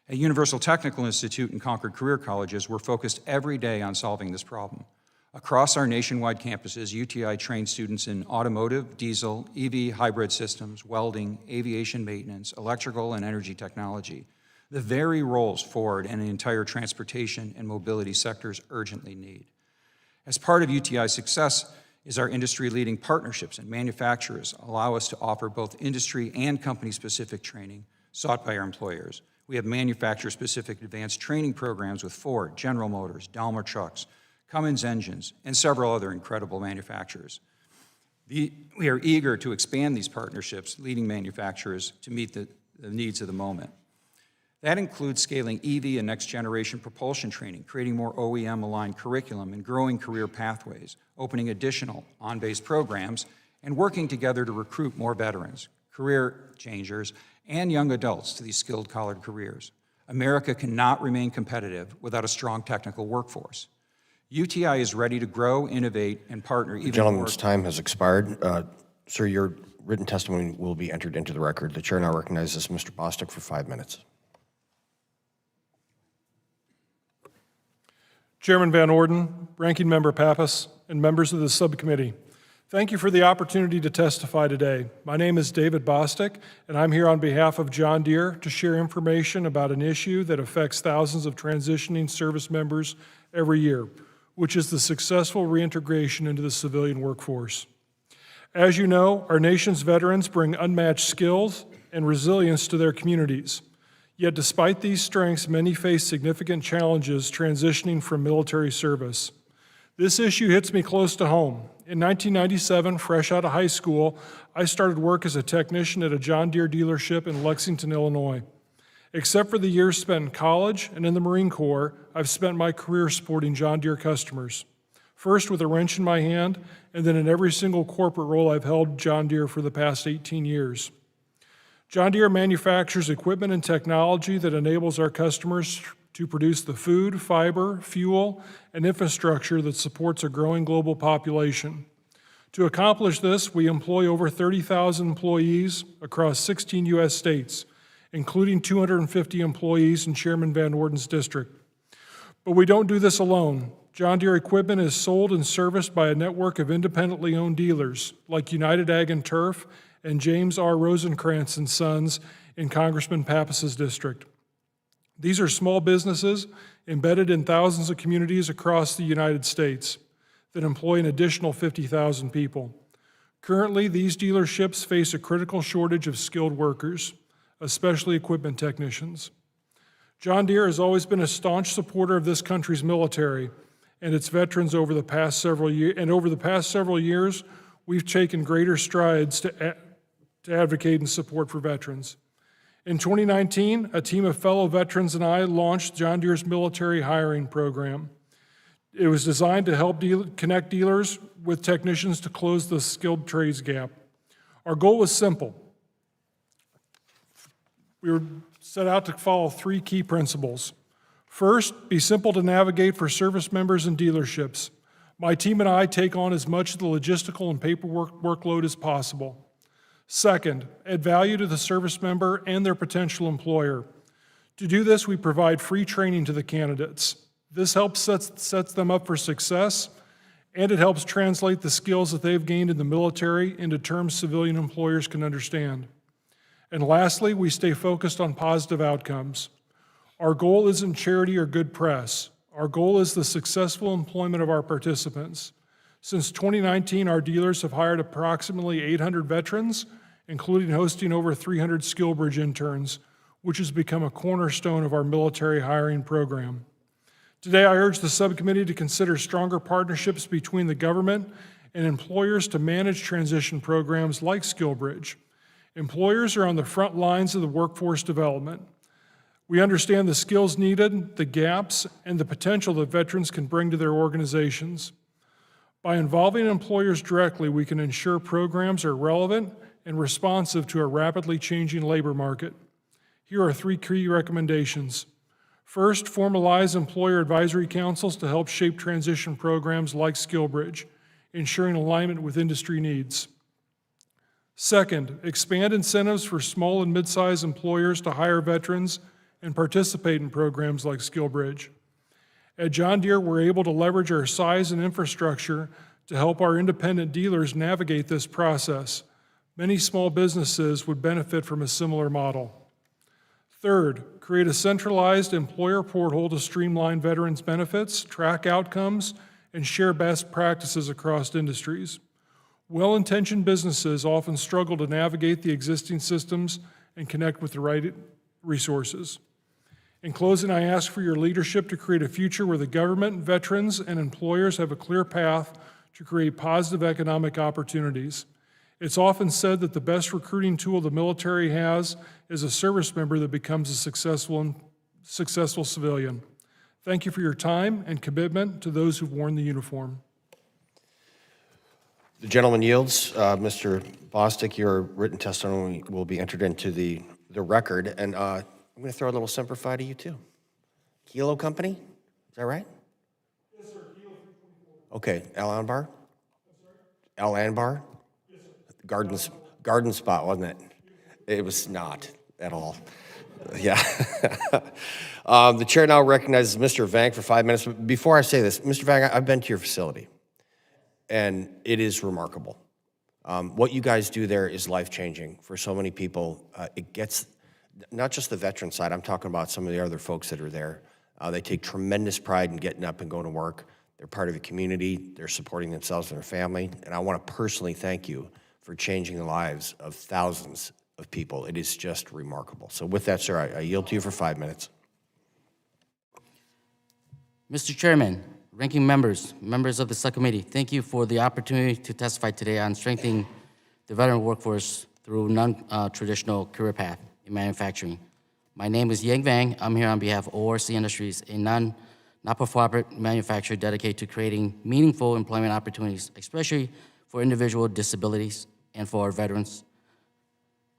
At Universal Technical Institute and Concord Career Colleges, we're focused every day on solving this problem. Across our nationwide campuses, UTI trains students in automotive, diesel, EV hybrid systems, welding, aviation maintenance, electrical, and energy technology, the very roles Ford and the entire transportation and mobility sectors urgently need. As part of UTI's success is our industry-leading partnerships, and manufacturers allow us to offer both industry and company-specific training sought by our employers. We have manufacturer-specific advanced training programs with Ford, General Motors, Daimler Trucks, Cummins Engines, and several other incredible manufacturers. We are eager to expand these partnerships, leading manufacturers to meet the needs of the moment. That includes scaling EV and next-generation propulsion training, creating more OEM-aligned curriculum, and growing career pathways, opening additional on-base programs, and working together to recruit more veterans, career changers, and young adults to these skilled collared careers. America cannot remain competitive without a strong technical workforce. UTI is ready to grow, innovate, and partner even more. Gentleman's time has expired. Sir, your written testimony will be entered into the record. The chair now recognizes Mr. Bostic for 5 minutes. Chairman Van Orden, Ranking Member Pappas, and members of the subcommittee, thank you for the opportunity to testify today. My name is David Bostic, and I'm here on behalf of John Deere to share information about an issue that affects thousands of transitioning service members every year, which is the successful reintegration into the civilian workforce. As you know, our nation's veterans bring unmatched skills, and resilience to their communities. Yet despite these strengths, many face significant challenges transitioning from military service. This issue hits me close to home. In 1997, fresh out of high school, I started work as a technician at a John Deere dealership in Lexington, Illinois. Except for the years spent in college and in the Marine Corps, I've spent my career supporting John Deere customers. First with a wrench in my hand, and then in every single corporate role I've held John Deere for the past 18 years. John Deere manufactures equipment and technology that enables our customers to produce the food, fiber, fuel, and infrastructure that supports a growing global population. To accomplish this, we employ over 30,000 employees across 16 U.S. states, including 250 employees in Chairman Van Orden's district. But we don't do this alone. John Deere equipment is sold and serviced by a network of independently owned dealers like United Ag and Turf and James R. Rosenkrantz and Sons in Congressman Pappas's district. These are small businesses embedded in thousands of communities across the United States that employ an additional 50,000 people. Currently, these dealerships face a critical shortage of skilled workers, especially equipment technicians. John Deere has always been a staunch supporter of this country's military and its veterans over the past several years. And over the past several years, we've taken greater strides to advocate and support for veterans. In 2019, a team of fellow veterans and I launched John Deere's military hiring program. It was designed to help connect dealers with technicians to close the skilled trades gap. Our goal was simple. We were set out to follow three key principles. First, be simple to navigate for service members and dealerships. My team and I take on as much of the logistical and paperwork workload as possible. Second, add value to the service member and their potential employer. To do this, we provide free training to the candidates. This helps sets them up for success, and it helps translate the skills that they've gained in the military into terms civilian employers can understand. And lastly, we stay focused on positive outcomes. Our goal isn't charity or good press. Our goal is the successful employment of our participants. Since 2019, our dealers have hired approximately 800 veterans, including hosting over 300 SkillBridge interns, which has become a cornerstone of our military hiring program. Today, I urge the subcommittee to consider stronger partnerships between the government and employers to manage transition programs like SkillBridge. Employers are on the front lines of the workforce development. We understand the skills needed, the gaps, and the potential that veterans can bring to their organizations. By involving employers directly, we can ensure programs are relevant and responsive to a rapidly changing labor market. Here are three key recommendations. First, formalize employer advisory councils to help shape transition programs like SkillBridge, ensuring alignment with industry needs. Second, expand incentives for small and mid-sized employers to hire veterans and participate in programs like SkillBridge. At John Deere, we're able to leverage our size and infrastructure to help our independent dealers navigate this process. Many small businesses would benefit from a similar model. Third, create a centralized employer portal to streamline veterans' benefits, track outcomes, and share best practices across industries. Well-intentioned businesses often struggle to navigate the existing systems and connect with the right resources. In closing, I ask for your leadership to create a future where the government, veterans, and employers have a clear path to create positive economic opportunities. It's often said that the best recruiting tool the military has is a service member that becomes a successful civilian. Thank you for your time and commitment to those who've worn the uniform. The gentleman yields. Mr. Bostic, your written testimony will be entered into the record, and I'm going to throw a little Semper Fi to you, too. Kilo Company? Is that right? Yes, sir. Kilo 324. Okay. Al Anbar? Al Anbar? Yes, sir. Garden Spot, wasn't it? It was not at all. Yeah. The chair now recognizes Mr. Vang for 5 minutes. But before I say this, Mr. Vang, I've been to your facility, and it is remarkable. What you guys do there is life-changing for so many people. It gets not just the veteran side, I'm talking about some of the other folks that are there. They take tremendous pride in getting up and going to work. They're part of the community. They're supporting themselves and their family. And I want to personally thank you for changing the lives of thousands of people. It is just remarkable. So with that, sir, I yield to you for 5 minutes. Mr. Chairman, ranking members, members of the subcommittee, thank you for the opportunity to testify today on strengthening the veteran workforce through non-traditional career path in manufacturing. My name is Yang Vang. I'm here on behalf of ORC Industries, a not-for-profit manufacturer dedicated to creating meaningful employment opportunities, especially for individual with disabilities and for our veterans.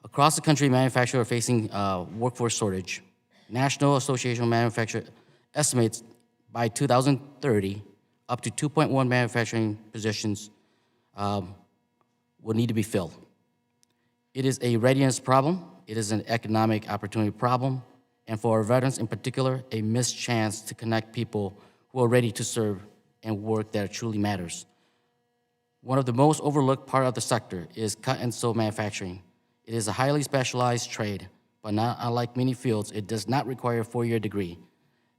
Across the country, manufacturers are facing workforce shortage. National Association of Manufacturers estimates by 2030, up to 2.1 manufacturing positions will need to be filled. It is a readiness problem, it is an economic opportunity problem, and for our veterans in particular, a missed chance to connect people who are ready to serve and work that truly matters. One of the most overlooked part of the sector is cut and sew manufacturing. It is a highly specialized trade, but not unlike many fields, it does not require a 4-year degree.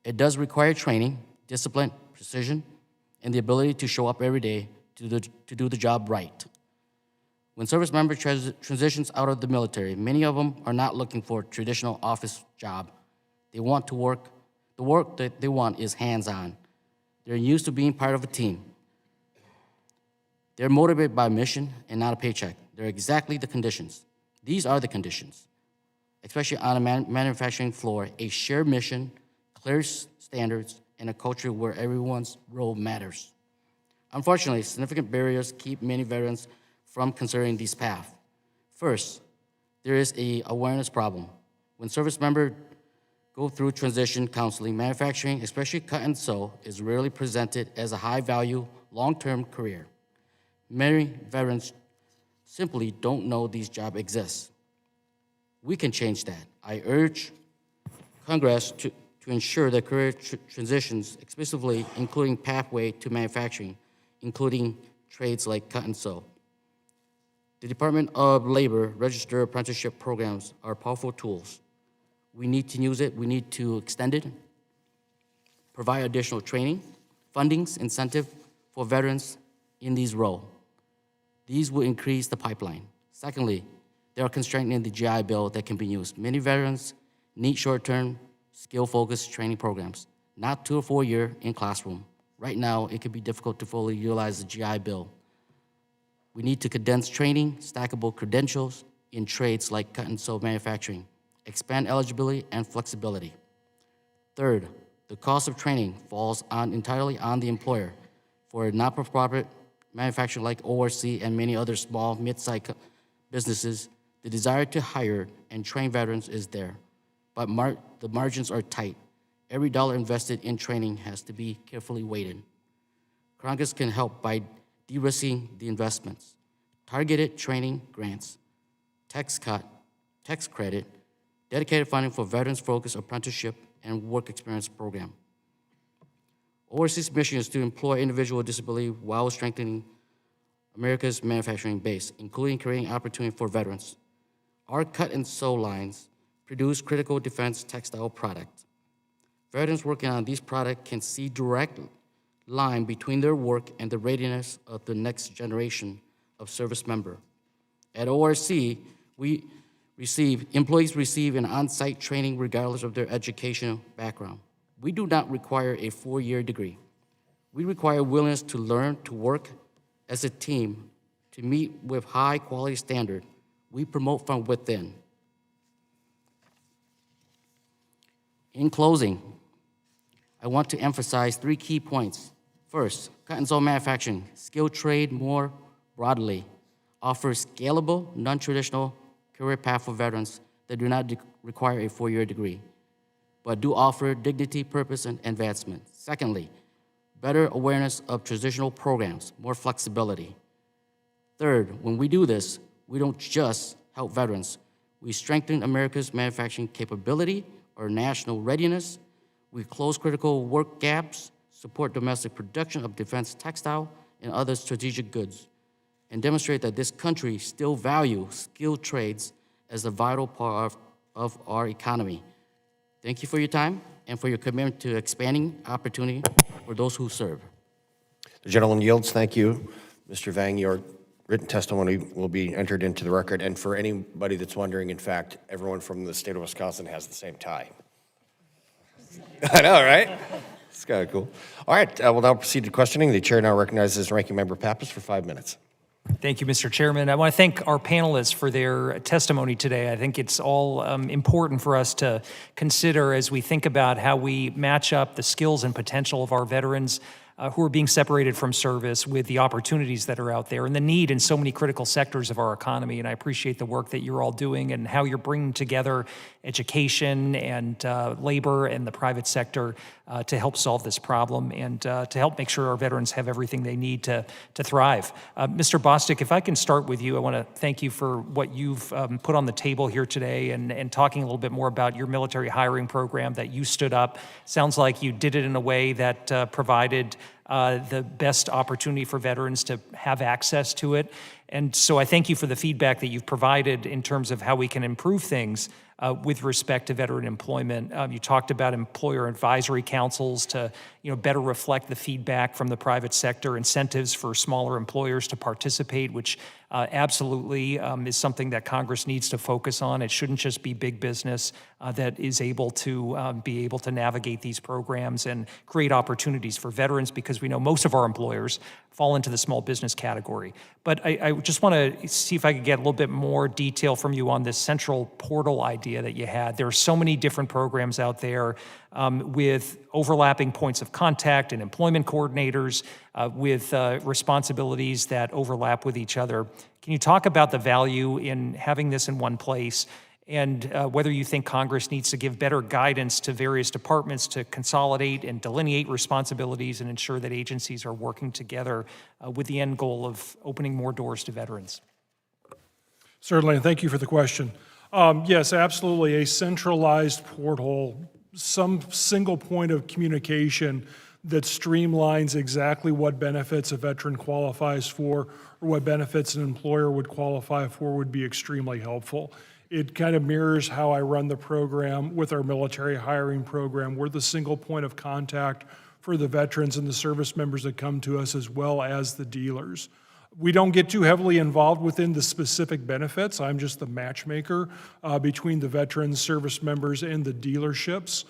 It does require training, discipline, precision, and the ability to show up every day to do the job right. When service member transitions out of the military, many of them are not looking for a traditional office job. They want to work, the work that they want is hands-on. They're used to being part of a team. They're motivated by a mission and not a paycheck. They're exactly the conditions. These are the conditions, especially on a manufacturing floor, a shared mission, clear standards, and a culture where everyone's role matters. Unfortunately, significant barriers keep many veterans from considering these paths. First, there is an awareness problem. When service members go through transition counseling, manufacturing, especially cut and sew, is rarely presented as a high-value, long-term career. Many veterans simply don't know these jobs exist. We can change that. I urge Congress to ensure that career transitions, explicitly including pathway to manufacturing, including trades like cut and sew. The Department of Labor registered apprenticeship programs are powerful tools. We need to use it, we need to extend it, provide additional training, fundings, incentive for veterans in these roles. These will increase the pipeline. Secondly, there are constraints in the GI Bill that can be used. Many veterans need short-term, skill-focused training programs, not 2 or 4 year in classroom. Right now, it can be difficult to fully utilize the GI Bill. We need to condense training, stackable credentials in trades like cut and sew manufacturing, expand eligibility and flexibility. Third, the cost of training falls entirely on the employer. For a not-for-profit manufacturer like ORC and many other small, mid-sized businesses, the desire to hire and train veterans is there, but the margins are tight. Every dollar invested in training has to be carefully weighted. Congress can help by de-risking the investments, targeted training grants, tax credit, dedicated funding for veterans-focused apprenticeship and work experience program. ORC's mission is to employ individuals with disability while strengthening America's manufacturing base, including creating opportunity for veterans. Our cut and sew lines produce critical defense textile products. Veterans working on these products can see direct line between their work and the readiness of the next generation of service member. At ORC, employees receive an on-site training regardless of their educational background. We do not require a 4-year degree. We require willingness to learn, to work as a team, to meet with high quality standard. We promote from within. In closing, I want to emphasize 3 key points. First, cut and sew manufacturing, skilled trade more broadly, offers scalable, non-traditional career path for veterans that do not require a 4-year degree, but do offer dignity, purpose, and advancement. Secondly, better awareness of transitional programs, more flexibility. Third, when we do this, we don't just help veterans. We strengthen America's manufacturing capability or national readiness. We close critical work gaps, support domestic production of defense textile and other strategic goods, and demonstrate that this country still values skilled trades as a vital part of our economy. Thank you for your time and for your commitment to expanding opportunity for those who serve. The gentleman yields. Thank you, Mr. Vang. Your written testimony will be entered into the record. And for anybody that's wondering, in fact, everyone from the state of Wisconsin has the same tie. I know, right? It's kind of cool. All right, we'll now proceed to questioning. The chair now recognizes Ranking Member Pappas for 5 minutes. Thank you, Mr. Chairman. I want to thank our panelists for their testimony today. I think it's all important for us to consider as we think about how we match up the skills and potential of our veterans who are being separated from service with the opportunities that are out there and the need in so many critical sectors of our economy. And I appreciate the work that you're all doing and how you're bringing together education and labor and the private sector to help solve this problem and to help make sure our veterans have everything they need to thrive. Mr. Bostic, if I can start with you, I want to thank you for what you've put on the table here today and talking a little bit more about your military hiring program that you stood up. Sounds like you did it in a way that provided the best opportunity for veterans to have access to it. And so I thank you for the feedback that you've provided in terms of how we can improve things with respect to veteran employment. You talked about employer advisory councils to better reflect the feedback from the private sector, incentives for smaller employers to participate, which absolutely is something that Congress needs to focus on. It shouldn't just be big business that is able to navigate these programs and create opportunities for veterans, because we know most of our employers fall into the small business category. But I just want to see if I could get a little bit more detail from you on this central portal idea that you had. There are so many different programs out there with overlapping points of contact and employment coordinators with responsibilities that overlap with each other. Can you talk about the value in having this in one place and whether you think Congress needs to give better guidance to various departments to consolidate and delineate responsibilities and ensure that agencies are working together with the end goal of opening more doors to veterans? Certainly, and thank you for the question. Yes, absolutely, a centralized portal, some single point of communication that streamlines exactly what benefits a veteran qualifies for or what benefits an employer would qualify for would be extremely helpful. It kind of mirrors how I run the program with our military hiring program. We're the single point of contact for the veterans and the service members that come to us, as well as the dealers. We don't get too heavily involved within the specific benefits. I'm just the matchmaker between the veterans, service members, and the dealerships.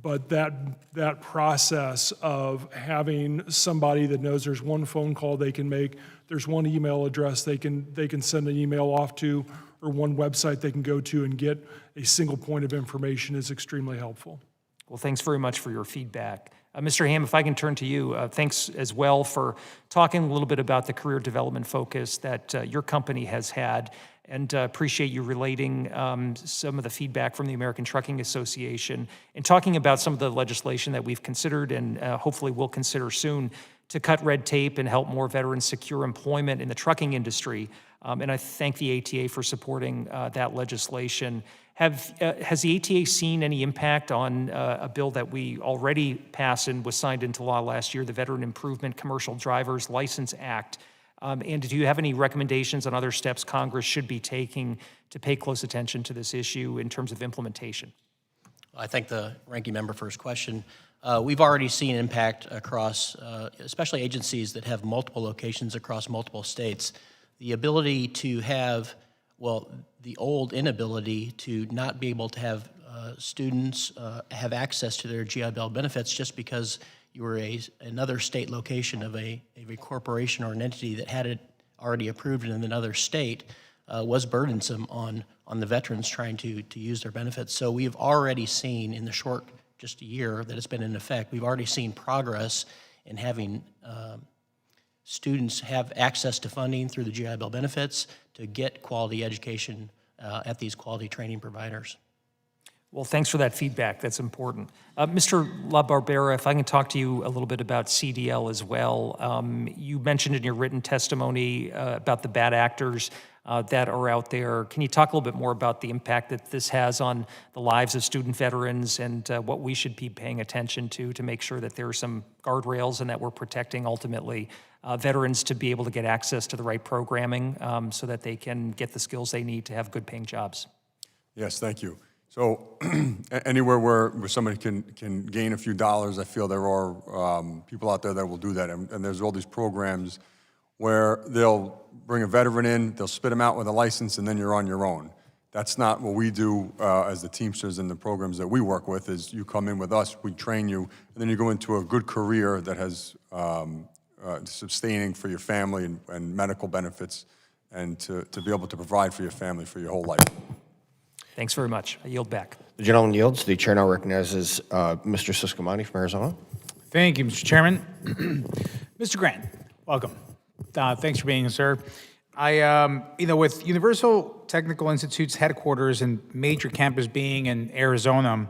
But that process of having somebody that knows there's one phone call they can make, there's one email address they can send an email off to, or one website they can go to and get a single point of information is extremely helpful. Well, thanks very much for your feedback. Mr. Ham, if I can turn to you, thanks as well for talking a little bit about the career development focus that your company has had, and appreciate you relating some of the feedback from the American Trucking Association and talking about some of the legislation that we've considered and hopefully will consider soon to cut red tape and help more veterans secure employment in the trucking industry. And I thank the ATA for supporting that legislation. Has the ATA seen any impact on a bill that we already passed and was signed into law last year, the Veteran Improvement Commercial Driver's License Act? And do you have any recommendations on other steps Congress should be taking to pay close attention to this issue in terms of implementation? I thank the ranking member for his question. We've already seen impact across, especially agencies that have multiple locations across multiple states. The ability to have, well, the old inability to not be able to have students have access to their GI Bill benefits just because you were another state location of a corporation or an entity that had it already approved in another state was burdensome on the veterans trying to use their benefits. So we've already seen in the short, just a year that it's been in effect, we've already seen progress in having students have access to funding through the GI Bill benefits to get quality education at these quality training providers. Well, thanks for that feedback. That's important. Mr. LaBarbera, if I can talk to you a little bit about CDL as well. You mentioned in your written testimony about the bad actors that are out there. Can you talk a little bit more about the impact that this has on the lives of student veterans and what we should be paying attention to make sure that there are some guardrails and that we're protecting ultimately veterans to be able to get access to the right programming so that they can get the skills they need to have good paying jobs? Yes, thank you. So anywhere where somebody can gain a few dollars, I feel there are people out there that will do that. And there's all these programs where they'll bring a veteran in, they'll spit them out with a license, and then you're on your own. That's not what we do as the Teamsters and the programs that we work with, is you come in with us, we train you, and then you go into a good career that has sustaining for your family and medical benefits, and to be able to provide for your family for your whole life. Thanks very much. I yield back. The gentleman yields. The chair now recognizes Mr. Subcommittee from Arizona. Thank you, Mr. Chairman. Mr. Grant, welcome. Thanks for being here, sir. With Universal Technical Institute's headquarters and major campus being in Arizona,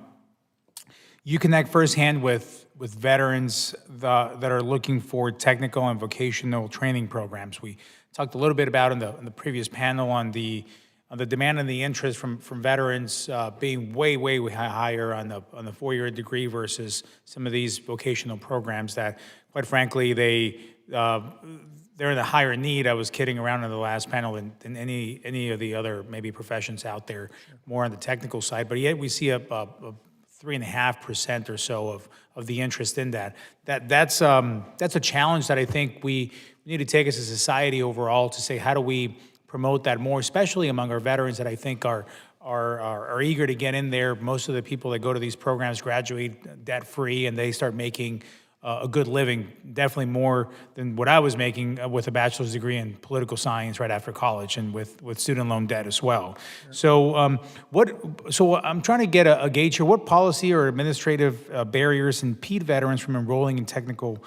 you connect firsthand with veterans that are looking for technical and vocational training programs. We talked a little bit about in the previous panel on the demand and the interest from veterans being way higher on the four-year degree versus some of these vocational programs that, quite frankly, they're in a higher need. I was kidding around in the last panel than any of the other maybe professions out there, more on the technical side. But yet we see a 3.5% or so of the interest in that. That's a challenge that I think we need to take as a society overall to say, how do we promote that more, especially among our veterans that I think are eager to get in there. Most of the people that go to these programs graduate debt-free, and they start making a good living, definitely more than what I was making with a bachelor's degree in political science right after college, and with student loan debt as well. So I'm trying to get a gauge here. What policy or administrative barriers impede veterans from enrolling in technical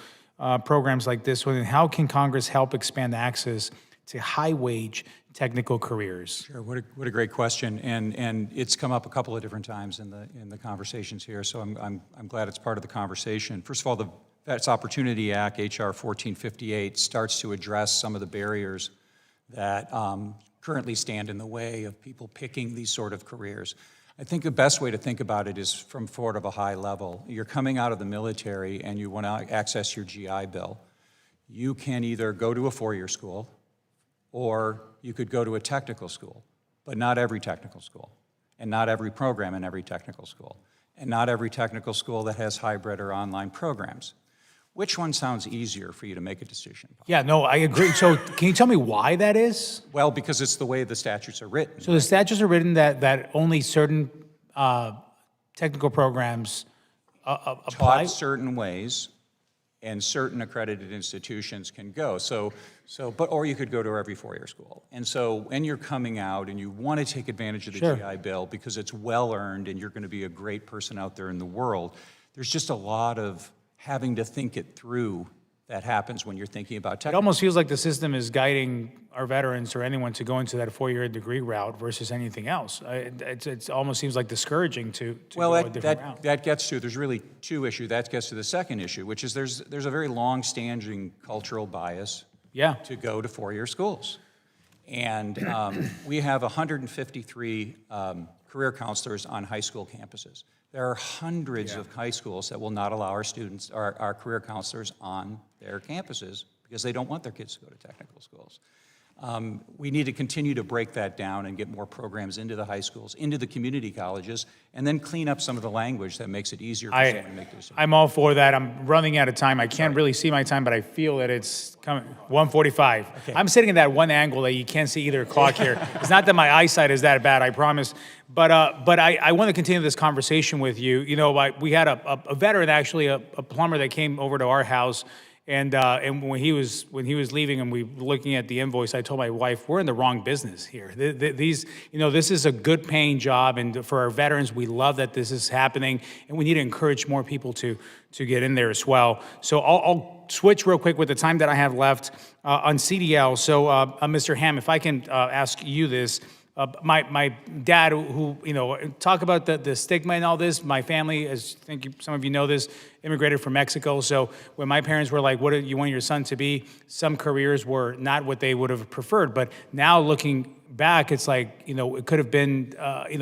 programs like this one, and how can Congress help expand access to high-wage technical careers? Sure. What a great question, and it's come up a couple of different times in the conversations here. So I'm glad it's part of the conversation. First of all, the Vets Opportunity Act, HR 1458, starts to address some of the barriers that currently stand in the way of people picking these sort of careers. I think the best way to think about it is from sort of a high level. You're coming out of the military and you want to access your GI Bill. You can either go to a four-year school, or you could go to a technical school, but not every technical school, and not every program in every technical school, and not every technical school that has hybrid or online programs. Which one sounds easier for you to make a decision about? Yeah, no, I agree. So can you tell me why that is? Well, because it's the way the statutes are written. So the statutes are written that only certain technical programs apply? Taught certain ways, and certain accredited institutions can go. Or you could go to every four-year school. And so when you're coming out and you want to take advantage of the Sure. GI Bill because it's well-earned and you're going to be a great person out there in the world, there's just a lot of having to think it through that happens when you're thinking about It technical. almost feels like the system is guiding our veterans or anyone to go into that four-year degree route versus anything else. It almost seems like discouraging to go a different route. That gets to, there's really two issues. That gets to the second issue, which is there's a very long-standing cultural bias to go to four-year schools. And we have 153 career counselors on high school campuses. There are hundreds of high schools that will not allow our students, our career counselors on their campuses because they don't want their kids to go to technical schools. We need to continue to break that down and get more programs into the high schools, into the community colleges, and then clean up some of the language that makes it easier for someone to make decisions. I'm all for that. I'm running out of time. I can't really see my time, but I feel that it's coming. 1:45. Okay. I'm sitting in that one angle that you can't see either clock here. It's not that my eyesight is that bad, I promise. But I want to continue this conversation with you. You know, we had a veteran, actually, a plumber that came over to our house. And when he was leaving and we were looking at the invoice, I told my wife, we're in the wrong business here. This is a good paying job, and for our veterans, we love that this is happening, and we need to encourage more people to get in there as well. So I'll switch real quick with the time that I have left on CDL. So Mr. Hamm, if I can ask you this. My dad, who, talk about the stigma and all this, my family, as I think some of you know this, immigrated from Mexico. So when my parents were like, what do you want your son to be? Some careers were not what they would have preferred. But now looking back, it's like, it could have been,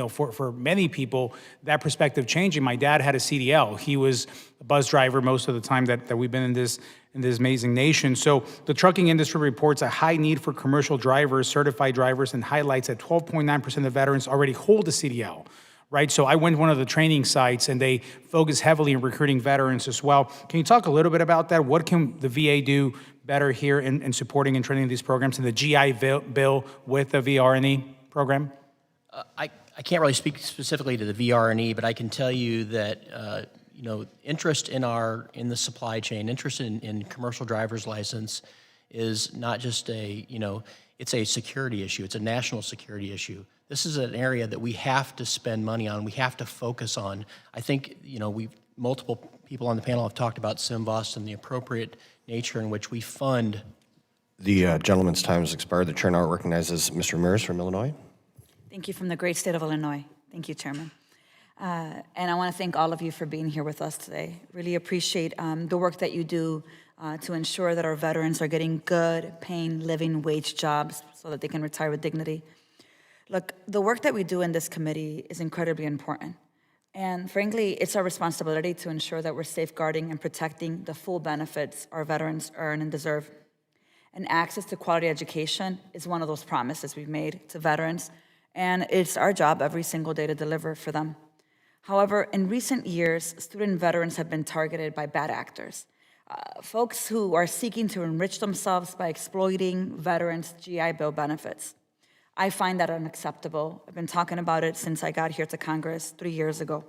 for many people, that perspective changing. My dad had a CDL. He was a bus driver most of the time that we've been in this amazing nation. So the trucking industry reports a high need for commercial drivers, certified drivers, and highlights that 12.9% of veterans already hold a CDL, right? So I went to one of the training sites, and they focus heavily on recruiting veterans as well. Can you talk a little bit about that? What can the VA do better here in supporting and training these programs, and the GI Bill with the VRNE program? I can't really speak specifically to the VRNE, but I can tell you that interest in the supply chain, interest in commercial driver's license is not just it's a security issue. It's a national security issue. This is an area that we have to spend money on. We have to focus on. I think multiple people on the panel have talked about SIMVOS and the appropriate nature in which we fund. The gentleman's time has expired. The chair now recognizes Mr. Ramirez from Illinois. Thank you from the great state of Illinois. Thank you, Chairman. And I want to thank all of you for being here with us today. Really appreciate the work that you do to ensure that our veterans are getting good, paying, living wage jobs so that they can retire with dignity. Look, the work that we do in this committee is incredibly important. And frankly, it's our responsibility to ensure that we're safeguarding and protecting the full benefits our veterans earn and deserve. And access to quality education is one of those promises we've made to veterans, and it's our job every single day to deliver for them. However, in recent years, student veterans have been targeted by bad actors, folks who are seeking to enrich themselves by exploiting veterans' GI Bill benefits. I find that unacceptable. I've been talking about it since I got here to Congress 3 years ago.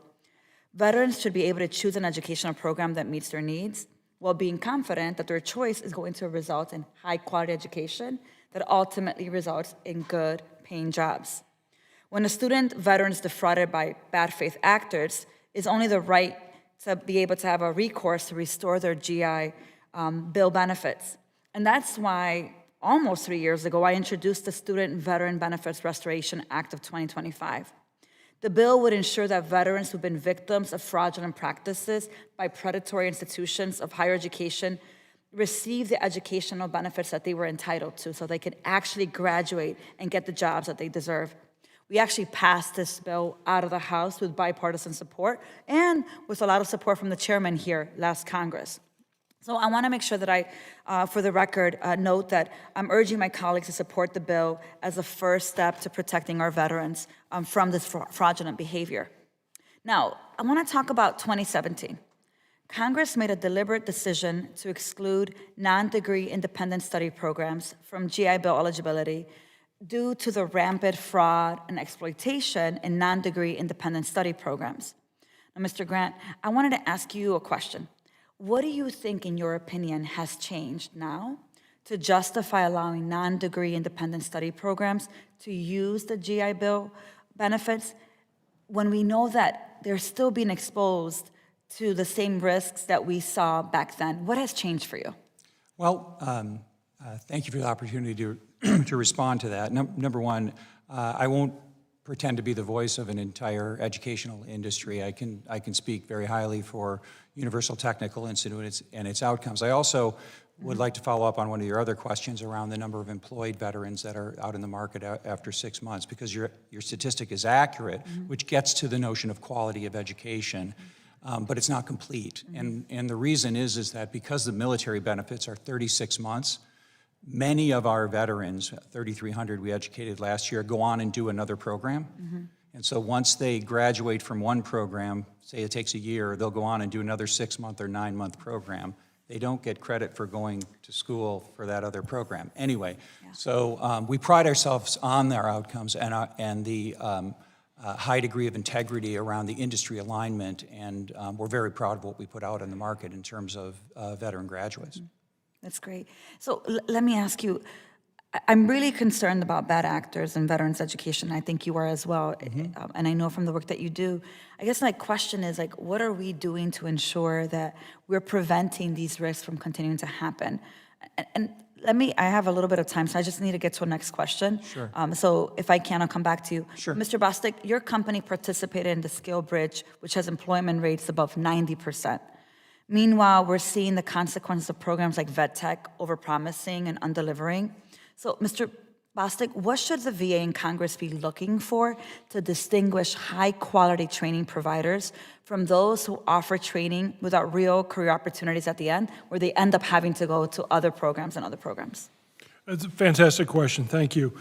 Veterans should be able to choose an educational program that meets their needs while being confident that their choice is going to result in high-quality education that ultimately results in good paying jobs. When a student veteran is defrauded by bad faith actors, it's only the right to be able to have a recourse to restore their GI Bill benefits. And that's why almost 3 years ago, I introduced the Student Veteran Benefits Restoration Act of 2025. The bill would ensure that veterans who've been victims of fraudulent practices by predatory institutions of higher education receive the educational benefits that they were entitled to so they could actually graduate and get the jobs that they deserve. We actually passed this bill out of the House with bipartisan support and with a lot of support from the chairman here last Congress. So I want to make sure that I, for the record, note that I'm urging my colleagues to support the bill as a first step to protecting our veterans from this fraudulent behavior. Now, I want to talk about 2017. Congress made a deliberate decision to exclude non-degree independent study programs from GI Bill eligibility due to the rampant fraud and exploitation in non-degree independent study programs. Now, Mr. Grant, I wanted to ask you a question. What do you think, in your opinion, has changed now to justify allowing non-degree independent study programs to use the GI Bill benefits when we know that they're still being exposed to the same risks that we saw back then? What has changed for you? Well, thank you for the opportunity to respond to that. Number one, I won't pretend to be the voice of an entire educational industry. I can speak very highly for Universal Technical Institute and its outcomes. I also would like to follow up on one of your other questions around the number of employed veterans that are out in the market after 6 months, because your statistic is accurate, which gets to the notion of quality of education, but it's not complete. And the reason is that because the military benefits are 36 months, many of our veterans, 3,300 we educated last year, go on and do another program. And so once they graduate from one program, say it takes a year, they'll go on and do another 6-month or 9-month program. They don't get credit for going to school for that other program. Anyway, so we pride ourselves on our outcomes and the high degree of integrity around the industry alignment, and we're very proud of what we put out in the market in terms of veteran graduates. That's great. So let me ask you, I'm really concerned about bad actors in veterans education. I think you are as well, and I know from the work that you do. I guess my question is, what are we doing to ensure that we're preventing these risks from continuing to happen? And I have a little bit of time, so I just need to get to a next question. Sure. So if I can, I'll come back to you. Sure. Mr. Bostic, your company participated in the Skill Bridge, which has employment rates above 90%. Meanwhile, we're seeing the consequences of programs like VetTech overpromising and undelivering. So, Mr. Bostic, what should the VA and Congress be looking for to distinguish high-quality training providers from those who offer training without real career opportunities at the end, where they end up having to go to other programs and other programs? That's a fantastic question. Thank you.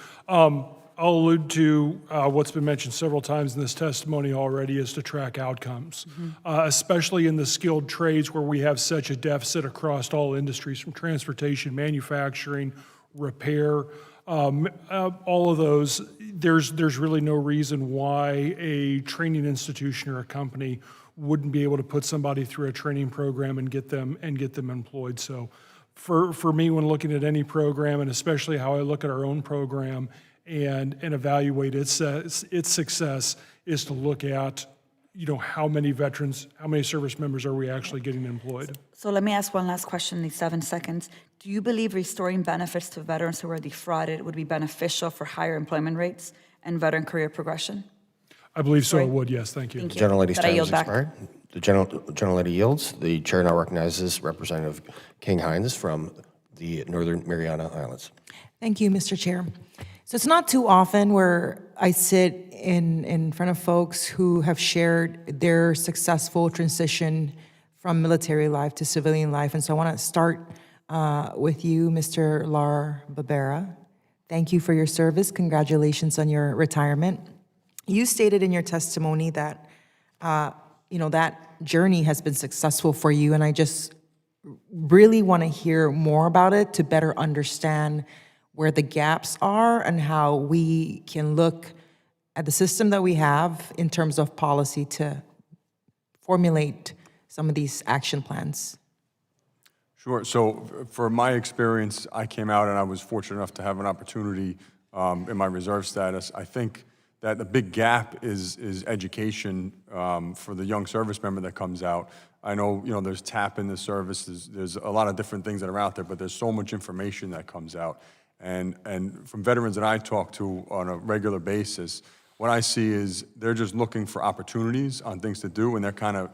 I'll allude to what's been mentioned several times in this testimony already, is to track outcomes, especially in the skilled trades where we have such a deficit across all industries, from transportation, manufacturing, repair, all of those. There's really no reason why a training institution or a company wouldn't be able to put somebody through a training program and get them employed. So for me, when looking at any program, and especially how I look at our own program and evaluate its success, is to look at, how many veterans, how many service members are we actually getting employed? So let me ask one last question in these 7 seconds. Do you believe restoring benefits to veterans who were defrauded would be beneficial for higher employment rates and veteran career progression? I believe so, it would, yes, thank you. Thank you. General Lady's That I time yield has back. expired. The General Lady yields. The chair now recognizes Representative King Hines from the Northern Mariana Islands. Thank you, Mr. Chair. So it's not too often where I sit in front of folks who have shared their successful transition from military life to civilian life. And so I want to start with you, Mr. Lar Barbera. Thank you for your service. Congratulations on your retirement. You stated in your testimony that, that journey has been successful for you, and I just really want to hear more about it to better understand where the gaps are and how we can look at the system that we have in terms of policy to formulate some of these action plans. Sure. So for my experience, I came out and I was fortunate enough to have an opportunity in my reserve status. I think that the big gap is education for the young service member that comes out. I know, there's TAP in the service, there's a lot of different things that are out there, but there's so much information that comes out. And from veterans that I talk to on a regular basis, what I see is they're just looking for opportunities on things to do, and they're kind of,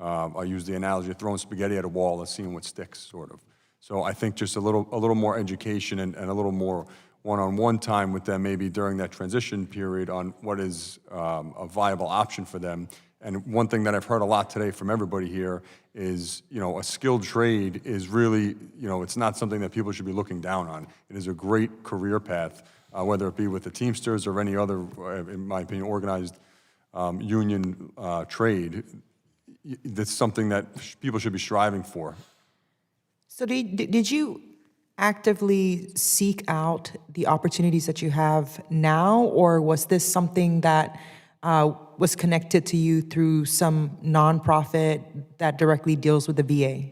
I use the analogy of throwing spaghetti at a wall and seeing what sticks, sort of. So I think just a little more education and a little more one-on-one time with them, maybe during that transition period, on what is a viable option for them. And one thing that I've heard a lot today from everybody here is, a skilled trade is really, it's not something that people should be looking down on. It is a great career path, whether it be with the Teamsters or any other, in my opinion, organized union trade. That's something that people should be striving for. So did you actively seek out the opportunities that you have now, or was this something that was connected to you through some nonprofit that directly deals with the VA?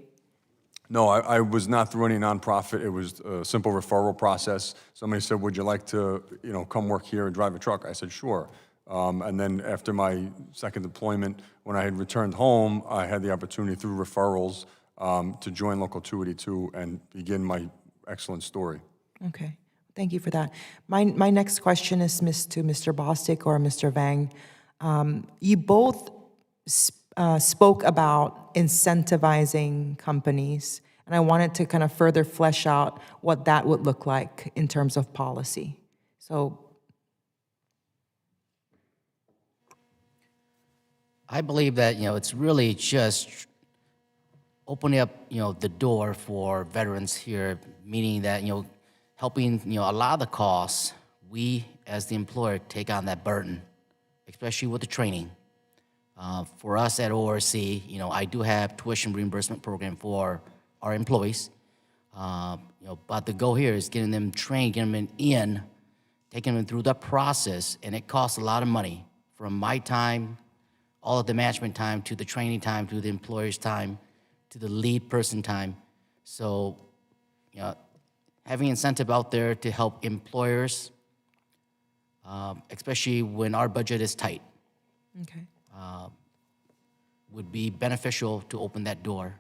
No, I was not through any nonprofit. It was a simple referral process. Somebody said, would you like to, come work here and drive a truck? I said, sure. And then after my second deployment, when I had returned home, I had the opportunity through referrals to join Local 282 and begin my excellent story. Okay, thank you for that. My next question is to Mr. Bostic or Mr. Vang. You both spoke about incentivizing companies, and I wanted to kind of further flesh out what that would look like in terms of policy. So, I believe that, it's really just opening up, the door for veterans here, meaning that, helping, a lot of the costs, we as the employer take on that burden, especially with the training. For us at ORC, I do have tuition reimbursement program for our employees. But the goal here is getting them trained, getting them in, taking them through the process, and it costs a lot of money, from my time, all of the management time, to the training time, to the employer's time, to the lead person time. So, having incentive out there to help employers, especially when our budget is tight, okay. would be beneficial to open that door.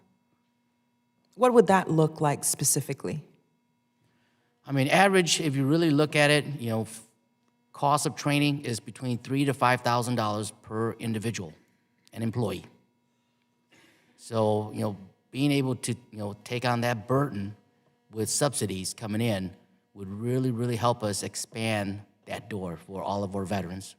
What would that look like specifically? I mean, average, if you really look at it, cost of training is between $3,000 to $5,000 per individual, an employee. So, being able to, take on that burden with subsidies coming in would really, really help us expand that door for all of our veterans.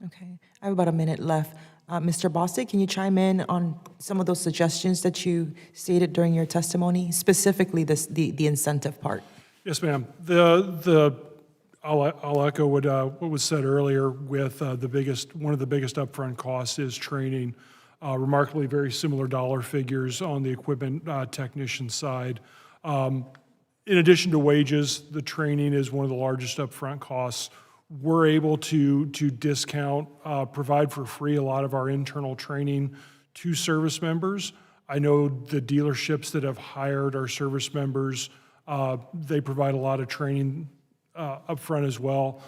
Okay, I have about a minute left. Mr. Bostic, can you chime in on some of those suggestions that you stated during your testimony, specifically the incentive part? Yes, ma'am. The I'll echo what was said earlier with one of the biggest upfront costs is training. Remarkably, very similar dollar figures on the equipment technician side. In addition to wages, the training is one of the largest upfront costs. We're able to discount, provide for free a lot of our internal training to service members. I know the dealerships that have hired our service members, they provide a lot of training up front as well.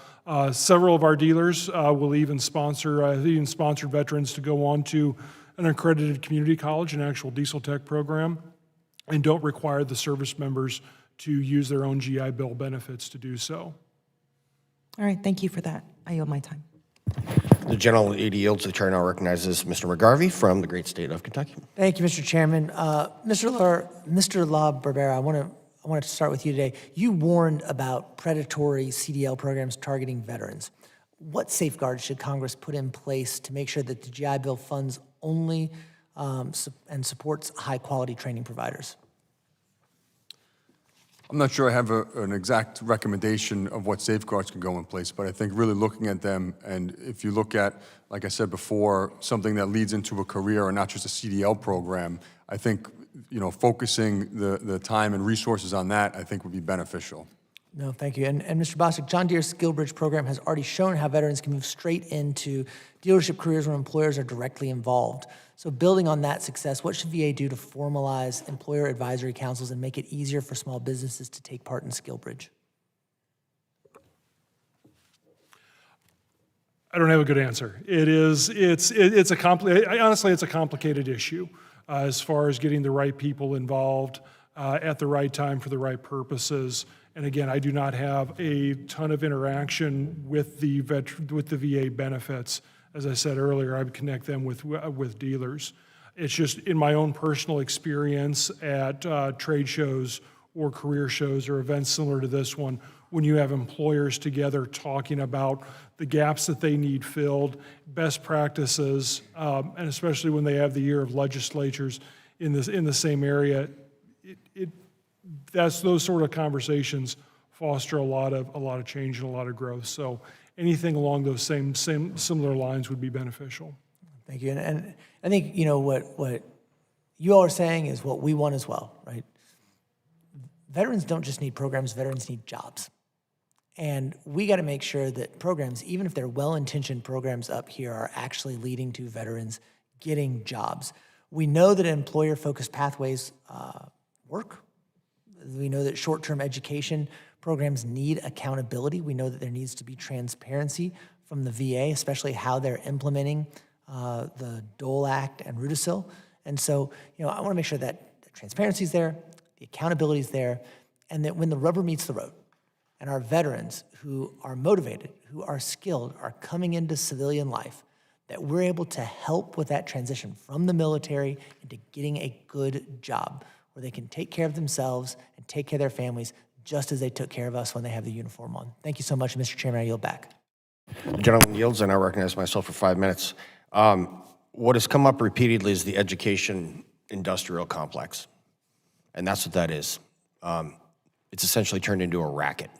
Several of our dealers will even sponsor veterans to go on to an accredited community college, an actual diesel tech program, and don't require the service members to use their own GI Bill benefits to do so. All right, thank you for that. I yield my time. The general yields. The chair now recognizes Mr. McGarvey from the great state of Kentucky. Thank you, Mr. Chairman. Mr. LaBarbera, I wanted to start with you today. You warned about predatory CDL programs targeting veterans. What safeguards should Congress put in place to make sure that the GI Bill funds only and supports high-quality training providers? I'm not sure I have an exact recommendation of what safeguards can go in place, but I think really looking at them, and if you look at, like I said before, something that leads into a career and not just a CDL program, I think, focusing the time and resources on that, I think would be beneficial. No, thank you. And Mr. Bostic, John Deere's SkillBridge program has already shown how veterans can move straight into dealership careers where employers are directly involved. So building on that success, what should VA do to formalize employer advisory councils and make it easier for small businesses to take part in SkillBridge? I don't have a good answer. Honestly, it's a complicated issue as far as getting the right people involved at the right time for the right purposes. And again, I do not have a ton of interaction with the VA benefits. As I said earlier, I would connect them with dealers. It's just in my own personal experience at trade shows or career shows or events similar to this one, when you have employers together talking about the gaps that they need filled, best practices, and especially when they have the year of legislatures in the same area, those sort of conversations foster a lot of change and a lot of growth. So anything along those similar lines would be beneficial. Thank you. And I think what you all are saying is what we want as well, right? Veterans don't just need programs, veterans need jobs. And we got to make sure that programs, even if they're well-intentioned programs up here, are actually leading to veterans getting jobs. We know that employer-focused pathways work. We know that short-term education programs need accountability. We know that there needs to be transparency from the VA, especially how they're implementing the Dole Act and Rudisill. And so, I want to make sure that the transparency is there, the accountability is there, and that when the rubber meets the road, and our veterans who are motivated, who are skilled, are coming into civilian life, that we're able to help with that transition from the military into getting a good job where they can take care of themselves and take care of their families just as they took care of us when they have the uniform on. Thank you so much, Mr. Chairman. I yield back. The gentleman yields, and I recognize myself for 5 minutes. What has come up repeatedly is the education industrial complex, and that's what that is. It's essentially turned into a racket.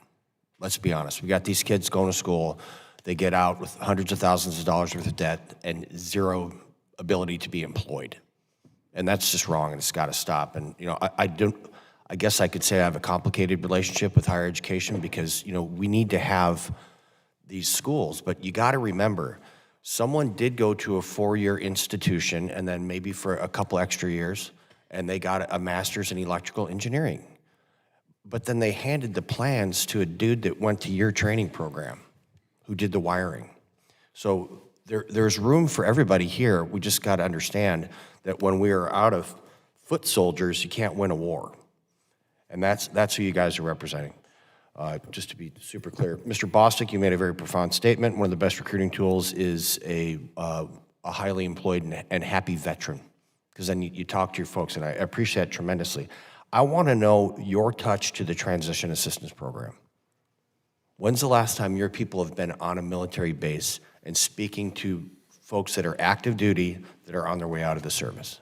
Let's be honest. We got these kids going to school. They get out with hundreds of thousands of dollars worth of debt and zero ability to be employed. And that's just wrong, and it's got to stop. And, I guess I could say I have a complicated relationship with higher education because, we need to have these schools. But you got to remember, someone did go to a 4-year institution and then maybe for a couple extra years, and they got a master's in electrical engineering. But then they handed the plans to a dude that went to your training program who did the wiring. So there's room for everybody here. We just got to understand that when we are out of foot soldiers, you can't win a war. And that's who you guys are representing. Just to be super clear. Mr. Bostic, you made a very profound statement. One of the best recruiting tools is a highly employed and happy veteran, because then you talk to your folks, and I appreciate that tremendously. I want to know your touch to the Transition Assistance Program. When's the last time your people have been on a military base and speaking to folks that are active duty that are on their way out of the service?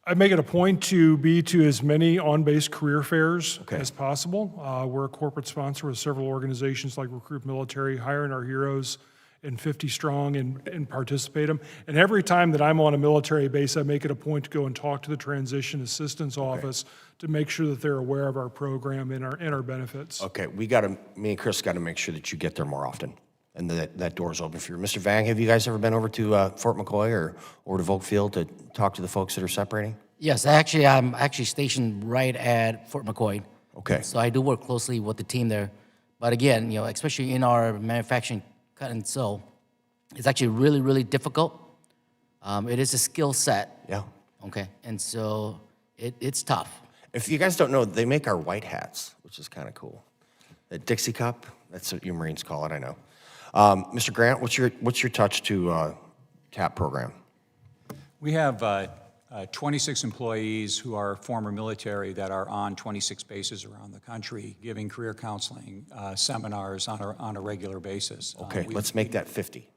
I make it a point to be to as many on-base career fairs as possible. We're a corporate sponsor with several organizations like Recruit Military, Hiring Our Heroes, and 50 Strong, and participate them. And every time that I'm on a military base, I make it a point to go and talk to the Transition Assistance Office to make sure that they're aware of our program and our benefits. Okay, me and Chris got to make sure that you get there more often, and that door's open for you. Mr. Vang, have you guys ever been over to Fort McCoy or to Volk Field to talk to the folks that are separating? Yes, actually, I'm actually stationed right at Fort McCoy. Okay. So I do work closely with the team there. But again, especially in our manufacturing cut and sew, it's actually really, really difficult. It is a skill set. Yeah. Okay, and so it's tough. If you guys don't know, they make our white hats, which is kind of cool. The Dixie Cup, that's what you Marines call it, I know. Mr. Grant, what's your touch to TAP program? We have 26 employees who are former military that are on 26 bases around the country, giving career counseling seminars on a regular basis. Okay, let's make that 50.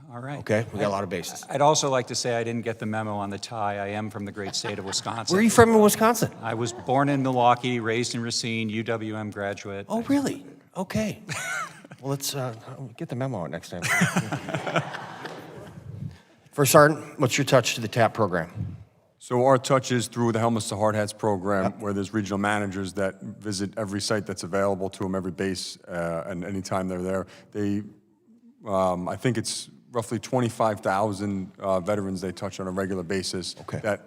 All right. Okay, we got a lot of bases. I'd also like to say I didn't get the memo on the tie. I am from the great state of Wisconsin. Where are you from in Wisconsin? I was born in Milwaukee, raised in Racine, UWM graduate. Oh, really? Okay. Well, let's get the memo out next time. First Sergeant, what's your touch to the TAP program? So our touch is through the Helmets to Hard Hats program, where there's regional managers that visit every site that's available to them, every base, and anytime they're there. They, I think it's roughly 25,000 veterans they touch on a regular basis that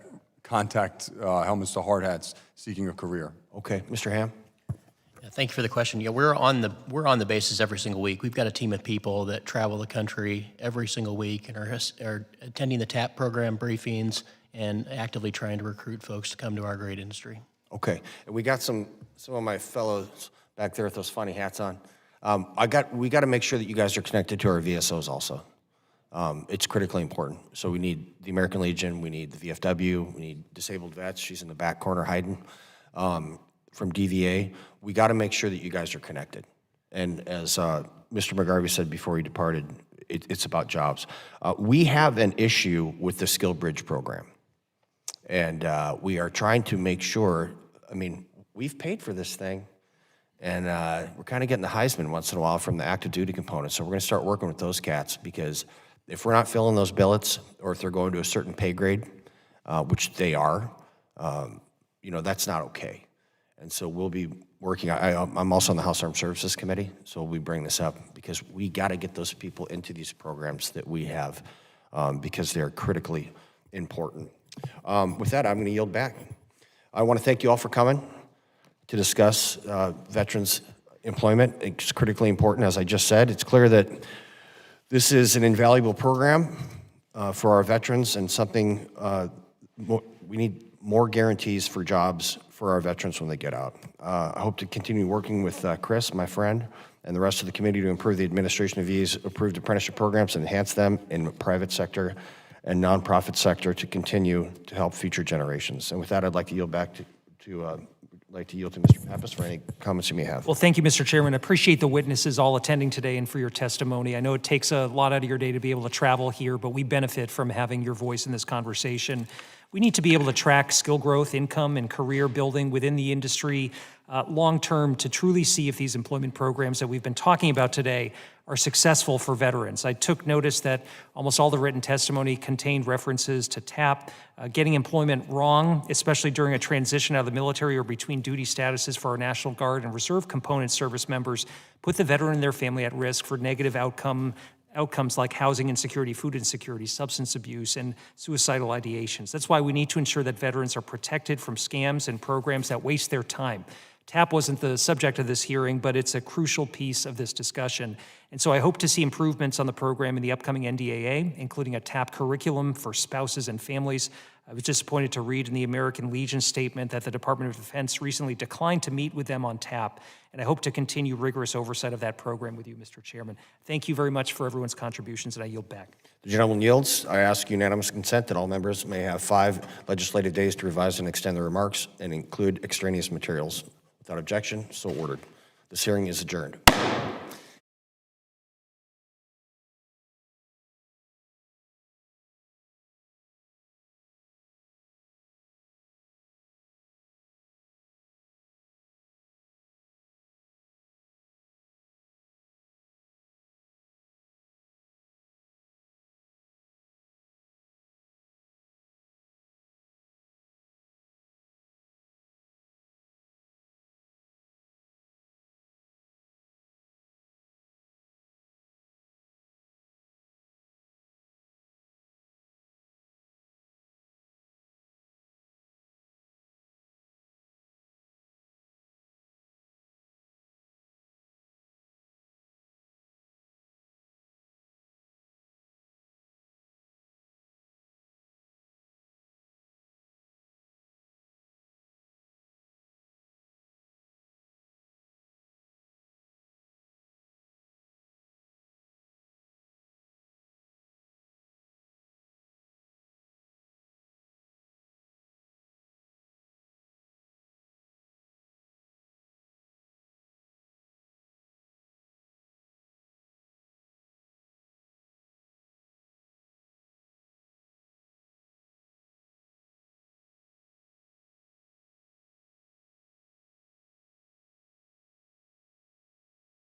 contact Helmets to Hard Hats seeking a career. Okay, Mr. Ham? Thank you for the question. Yeah, we're on the bases every single week. We've got a team of people that travel the country every single week and are attending the TAP program briefings and actively trying to recruit folks to come to our great industry. Okay, and we got some of my fellows back there with those funny hats on. We got to make sure that you guys are connected to our VSOs also. It's critically important. So we need the American Legion, we need the VFW, we need disabled vets. She's in the back corner hiding. From DVA, we got to make sure that you guys are connected. And as Mr. McGarvey said before he departed, it's about jobs. We have an issue with the Skill Bridge program. And we are trying to make sure, we've paid for this thing, and we're kind of getting the Heisman once in a while from the active duty component. So we're going to start working with those cats, because if we're not filling those billets, or if they're going to a certain pay grade, which they are, that's not okay. And so we'll be working, I'm also on the House Armed Services Committee, so we bring this up because we got to get those people into these programs that we have, because they're critically important. With that, I'm going to yield back. I want to thank you all for coming to discuss veterans employment. It's critically important, as I just said. It's clear that this is an invaluable program for our veterans, and something we need more guarantees for jobs for our veterans when they get out. I hope to continue working with Chris, my friend, and the rest of the committee to improve the administration of these approved apprenticeship programs and enhance them in the private sector and nonprofit sector to continue to help future generations. And with that, I'd like to yield back to Mr. Pappas for any comments you may have. Well, thank you, Mr. Chairman. I appreciate the witnesses all attending today and for your testimony. I know it takes a lot out of your day to be able to travel here, but we benefit from having your voice in this conversation. We need to be able to track skill growth, income, and career building within the industry long-term to truly see if these employment programs that we've been talking about today are successful for veterans. I took notice that almost all the written testimony contained references to TAP. Getting employment wrong, especially during a transition out of the military or between duty statuses for our National Guard and Reserve component service members, put the veteran and their family at risk for negative outcomes like housing insecurity, food insecurity, substance abuse, and suicidal ideations. That's why we need to ensure that veterans are protected from scams and programs that waste their time. TAP wasn't the subject of this hearing, but it's a crucial piece of this discussion. And so I hope to see improvements on the program in the upcoming NDAA, including a TAP curriculum for spouses and families. I was disappointed to read in the American Legion statement that the Department of Defense recently declined to meet with them on TAP, and I hope to continue rigorous oversight of that program with you, Mr. Chairman. Thank you very much for everyone's contributions, and I yield back. The gentleman yields. I ask unanimous consent that all members may have 5 legislative days to revise and extend their remarks and include extraneous materials. Without objection, so ordered. This hearing is adjourned.